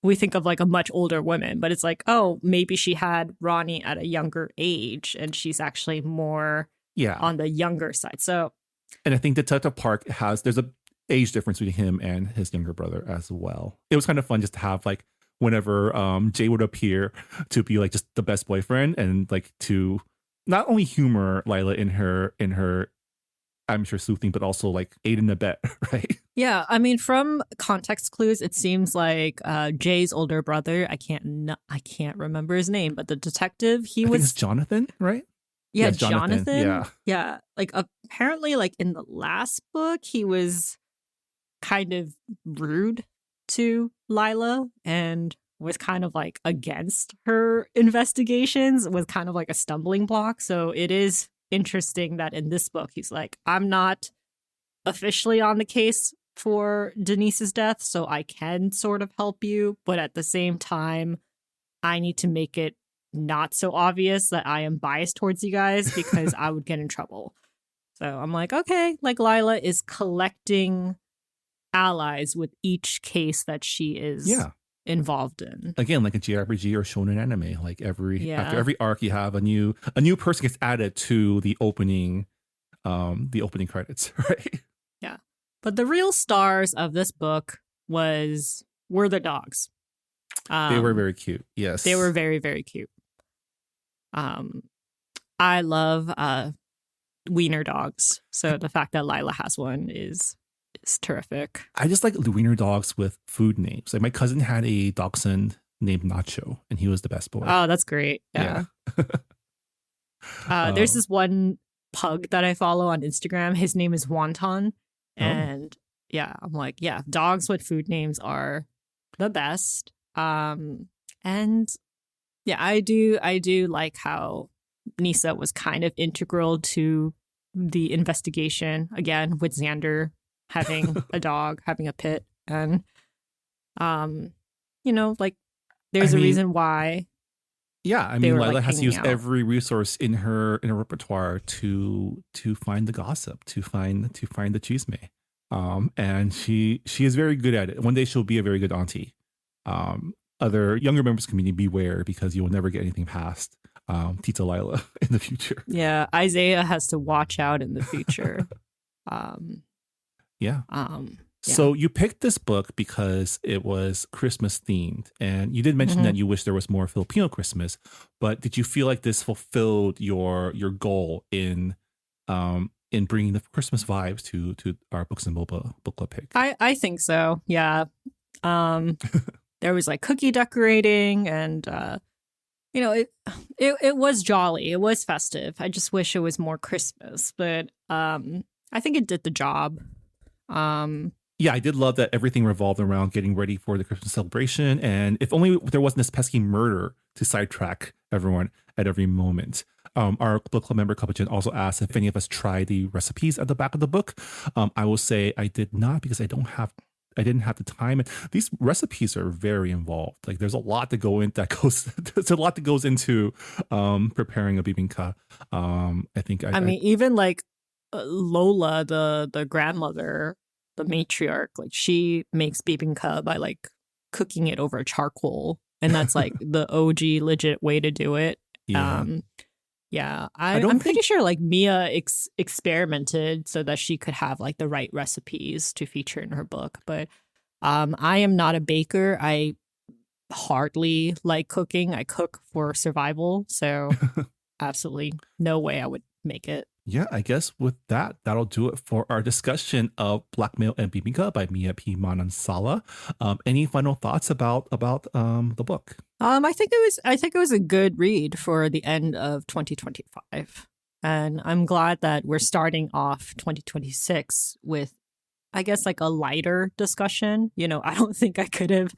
we think of like a much older woman, but it's like, oh, maybe she had Ronnie at a younger age and she's actually more on the younger side. So, and I think Detective Park there's a age difference between him and his younger brother as well. It was kind of fun just to have like whenever Jay would appear to be like just the best boyfriend and like to not only humor Lila in her I'm sure sleuthing, but also like aid and abet, right? Yeah, I mean, from context clues, it seems like Jay's older brother. I can't remember his name, but the detective, I think it's Jonathan, right? Yeah, Jonathan. Yeah, like apparently, like in the last book, he was kind of rude to Lila and was kind of like against her investigations. Was kind of like a stumbling block. So it is interesting that in this book he's like, I'm not officially on the case for Denise's death, so I can sort of help you, but at the same time I need to make it not so obvious that I am biased towards you guys because I would get in trouble. So I'm like, okay, like Lila is collecting allies with each case that she is involved in. Again, like a JRPG or shonen anime, like after every arc you have a new person gets added to the opening credits, right? Yeah. But the real stars of this book were the dogs. They were very cute. Yes. They were very, very cute. I love wiener dogs. So the fact that Lila has one is terrific. I just like wiener dogs with food names. Like my cousin had a dachshund named Nacho, and he was the best boy. Oh, that's great. Yeah. There's this one pug that I follow on Instagram. His name is Wonton. And I'm like, dogs with food names are the best. And I do like how Nisa was kind of integral to the investigation again with Xander having a dog, having a pit, and like there's a reason why. Yeah, I mean, Lila has used every resource in her repertoire to find the gossip, to find the chisme. And she is very good at it. One day she'll be a very good auntie. Other younger members of the community, beware, because you will never get anything past Tita Lila in the future. Yeah, Isaiah has to watch out in the future. um, Yeah. yeah. So you picked this book because it was Christmas themed, and you did mention that you wish there was more Filipino Christmas. But did you feel like this fulfilled your goal in bringing the Christmas vibes to our Books and Boba book club pick? I think so. Yeah. There was like cookie decorating, and you know, it was jolly. It was festive. I just wish it was more Christmas, but I think it did the job. Yeah, I did love that everything revolved around getting ready for the Christmas celebration. And if only there wasn't this pesky murder to sidetrack everyone at every moment. Our book club member, Kapuchin, also asked if any of us tried the recipes at the back of the book. I will say I did not because I didn't have the time. And these recipes are very involved. Like there's a lot to go in there's a lot that goes into preparing a bibingka. I mean, even like Lola, the grandmother, the matriarch, like she makes bibingka by like cooking it over charcoal, and that's like the OG legit way to do it. Yeah. I'm pretty sure like Mia experimented so that she could have like the right recipes to feature in her book, but I am not a baker. I hardly like cooking. I cook for survival, so absolutely no way I would make it. Yeah, I guess with that, that'll do it for our discussion of Blackmail and Bibingka by Mia P. Manansala. Any final thoughts about the book? I think it was a good read for the end of 2025, and I'm glad that we're starting off 2026 with, I guess, like a lighter discussion. You know, I don't think I could have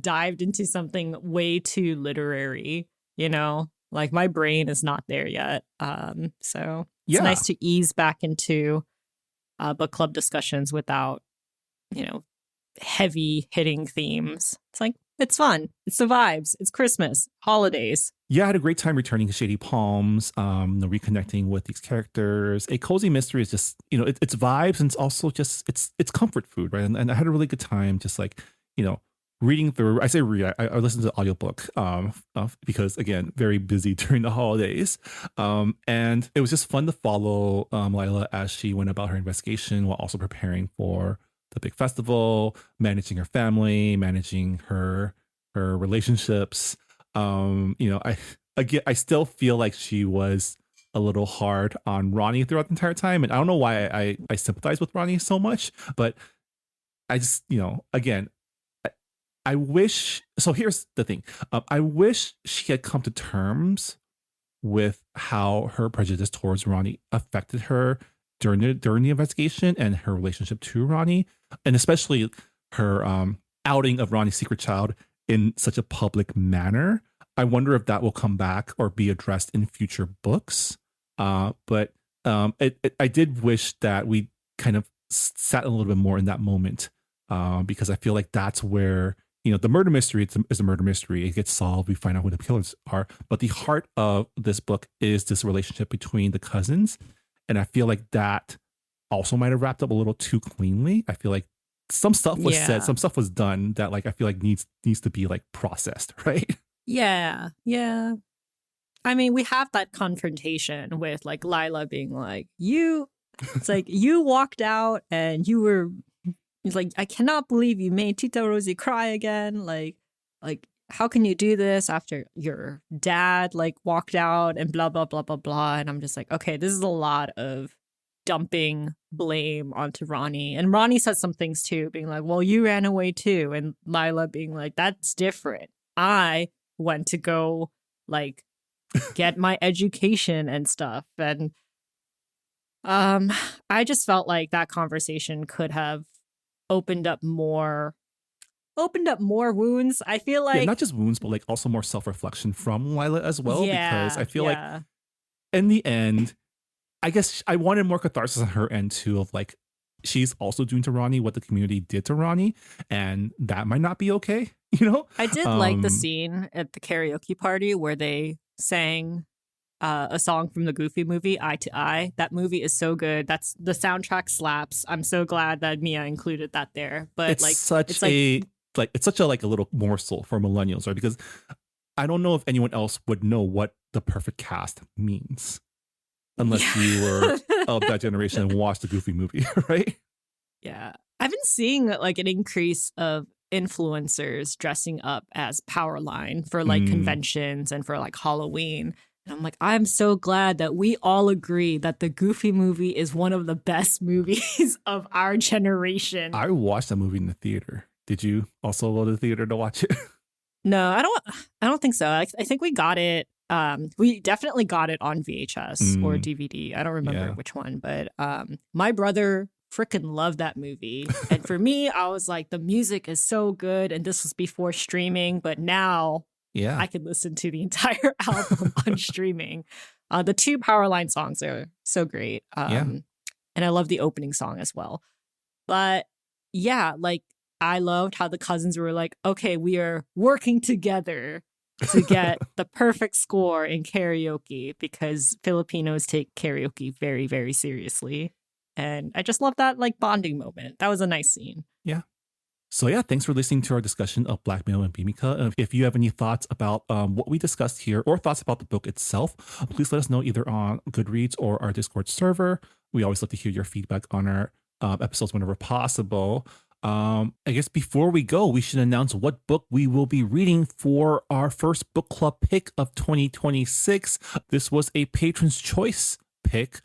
dived into something way too literary. You know. Like my brain is not there yet. So it's nice to ease back into book club discussions without, you know, heavy hitting themes. It's like, it's fun. It's the vibes. It's Christmas, holidays. Yeah, I had a great time returning to Shady Palms, reconnecting with these characters. A cozy mystery is just, you know, it's vibes, and it's also just, it's comfort food, right? And I had a really good time just like, you know, reading through. I say read, I listened to the audiobook because, again, very busy during the holidays. And it was just fun to follow Lila as she went about her investigation while also preparing for the big festival, managing her family, managing her relationships. You know, I still feel like she was a little hard on Ronnie throughout the entire time. And I don't know why I sympathize with Ronnie so much, but I just, you know, again, I wish, so here's the thing. I wish she had come to terms with how her prejudice towards Ronnie affected her during the investigation and her relationship to Ronnie, and especially her outing of Ronnie's secret child in such a public manner. I wonder if that will come back or be addressed in future books. But I did wish that we kind of sat a little bit more in that moment, because I feel like that's where, you know, the murder mystery is a murder mystery. It gets solved. We find out who the killers are. But the heart of this book is this relationship between the cousins. And I feel like that also might have wrapped up a little too cleanly. I feel like some stuff was said, some stuff was done that, like, I feel like needs to be like processed, right? Yeah. Yeah. I mean, we have that confrontation with like Lila being like, it's like you walked out and he's like, I cannot believe you made Tita Rosie cry again. Like, how can you do this after your dad like walked out and blah, blah, blah, blah, blah. And I'm just like, okay, this is a lot of dumping blame onto Ronnie. And Ronnie said some things too, being like, well, you ran away too. And Lila being like, that's different. I went to go like get my education and stuff. And I just felt like that conversation could have opened up more wounds. I feel like not just wounds, but like also more self-reflection from Lila as well. Because I feel like in the end, I guess I wanted more catharsis on her end too, of like, she's also doing to Ronnie what the community did to Ronnie, and that might not be okay, you know? I did like the scene at the karaoke party where they sang a song from the Goofy movie, Eye to Eye. That movie is so good. That's the soundtrack slaps. I'm so glad that Mia included that there. But it's such a little morsel for millennials, right? Because I don't know if anyone else would know what the perfect cast means unless you were of that generation and watched the Goofy movie, right? Yeah. I've been seeing like an increase of influencers dressing up as Powerline for like conventions and for like Halloween. And I'm like, I'm so glad that we all agree that the Goofy movie is one of the best movies of our generation. I watched that movie in the theater. Did you also go to the theater to watch it? No, I don't think so. I think we got it. We definitely got it on VHS or DVD. I don't remember which one, but my brother freaking loved that movie. And for me, I was like, the music is so good. And this was before streaming, but now I could listen to the entire album on streaming. The 2 Powerline songs are so great. And I love the opening song as well. But yeah, like I loved how the cousins were like, okay, we are working together to get the perfect score in karaoke because Filipinos take karaoke very, very seriously. And I just love that like bonding moment. That was a nice scene. Yeah. So yeah, thanks for listening to our discussion of Blackmail and Bibingka. If you have any thoughts about what we discussed here or thoughts about the book itself, please let us know either on Goodreads or our Discord server. We always love to hear your feedback on our episodes whenever possible. I guess before we go, we should announce what book we will be reading for our first book club pick of 2026. This was a patron's choice pick.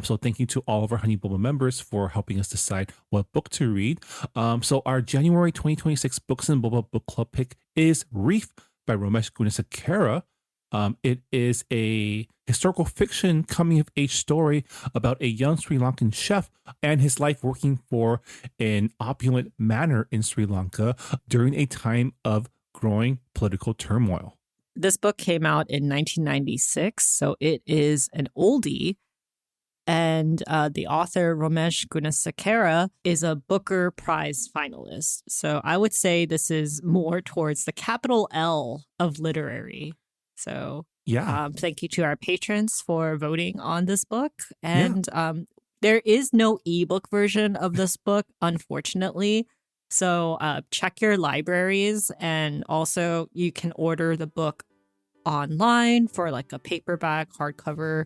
So thank you to all of our Honey Boba members for helping us decide what book to read. So our January 2026 Books and Boba book club pick is Reef by Ramesh Gunasekera. It is a historical fiction coming of age story about a young Sri Lankan chef and his life working for an opulent manor in Sri Lanka during a time of growing political turmoil. This book came out in 1996, so it is an oldie. And the author, Ramesh Gunasekera, is a Booker Prize finalist. So I would say this is more towards the capital L of literary. So thank you to our patrons for voting on this book. And there is no ebook version of this book, unfortunately. So check your libraries. And also you can order the book online for like a paperback, hardcover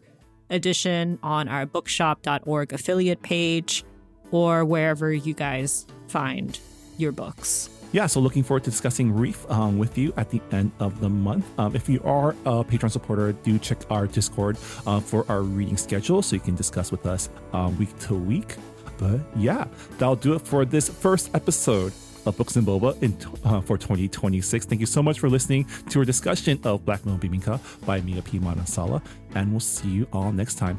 edition on our bookshop.org affiliate page or wherever you guys find your books. Yeah, so looking forward to discussing Reef with you at the end of the month. If you are a Patreon supporter, do check our Discord for our reading schedule so you can discuss with us week to week. But yeah, that'll do it for this first episode of Books and Boba for 2026. Thank you so much for listening to our discussion of Blackmail and Bibingka by Mia P. Manansala, and we'll see you all next time.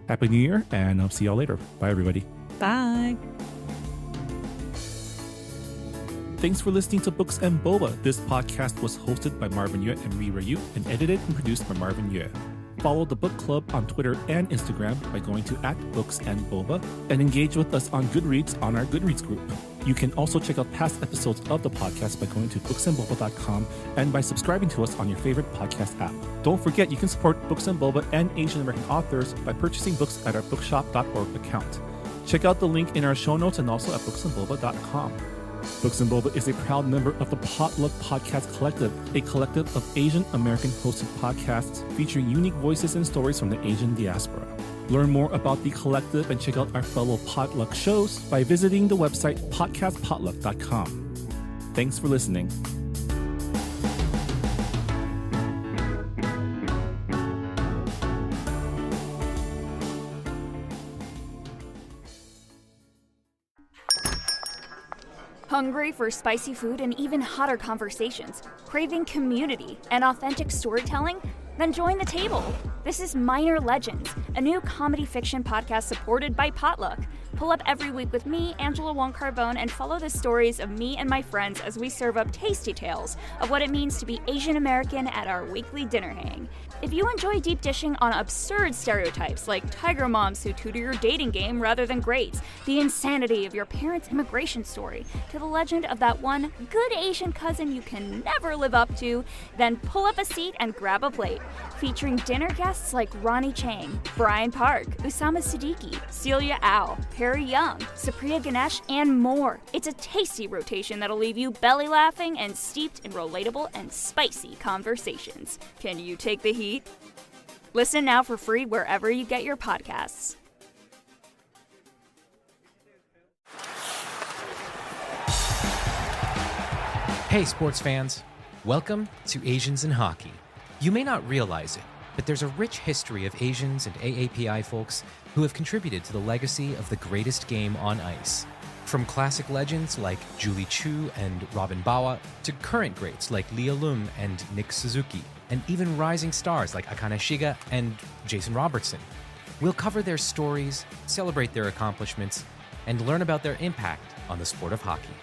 Happy New Year, and I'll see y'all later. Bye, everybody. Bye. Thanks for listening to Books and Boba. This podcast was hosted by Marvin Yue and Rira Yu and edited and produced by Marvin Yue. Follow the book club on Twitter and Instagram by going to @BooksandBoba and engage with us on Goodreads on our Goodreads group. You can also check out past episodes of the podcast by going to booksandboba.com and by subscribing to us on your favorite podcast app. Don't forget, you can support Books and Boba and Asian American authors by purchasing books at our bookshop.org account. Check out the link in our show notes and also at booksandboba.com. Books and Boba is a proud member of the Potluck Podcast Collective, a collective of Asian American hosted podcasts featuring unique voices and stories from the Asian diaspora. Learn more about the collective and check out our fellow Potluck shows by visiting the website podcastpotluck.com. Thanks for listening. Hungry for spicy food and even hotter conversations? Craving community and authentic storytelling? Then join the table. This is Minor Legends, a new comedy fiction podcast supported by Potluck. Pull up every week with me, Angela Wong Carbone, and follow the stories of me and my friends as we serve up tasty tales of what it means to be Asian American at our weekly dinner hang. If you enjoy deep dishing on absurd stereotypes like tiger moms who tutor your dating game rather than grades, the insanity of your parents' immigration story, to the legend of that one good Asian cousin you can never live up to, then pull up a seat and grab a plate. Featuring dinner guests like Ronnie Chang, Brian Park, Usama Siddiqui, Celia Au, Harry Young, Supriya Ganesh, and more. It's a tasty rotation that'll leave you belly laughing and steeped in relatable and spicy conversations. Can you take the heat? Listen now for free wherever you get your podcasts. Hey, sports fans. Welcome to Asians in Hockey. You may not realize it, but there's a rich history of Asians and AAPI folks who have contributed to the legacy of the greatest game on ice. From classic legends like Julie Chu and Robin Bawa to current greats like Leah Lum and Nick Suzuki, and even rising stars like Akane Shiga and Jason Robertson. We'll cover their stories, celebrate their accomplishments, and learn about their impact on the sport of hockey.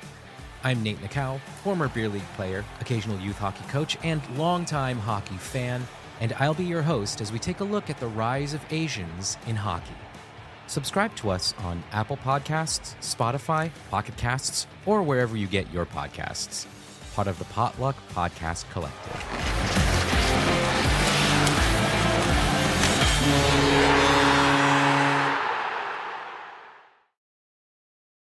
I'm Nate Nakau, former beer league player, occasional youth hockey coach, and longtime hockey fan, and I'll be your host as we take a look at the rise of Asians in hockey. Subscribe to us on Apple Podcasts, Spotify, Pocket Casts, or wherever you get your podcasts. Part of the Potluck Podcast Collective.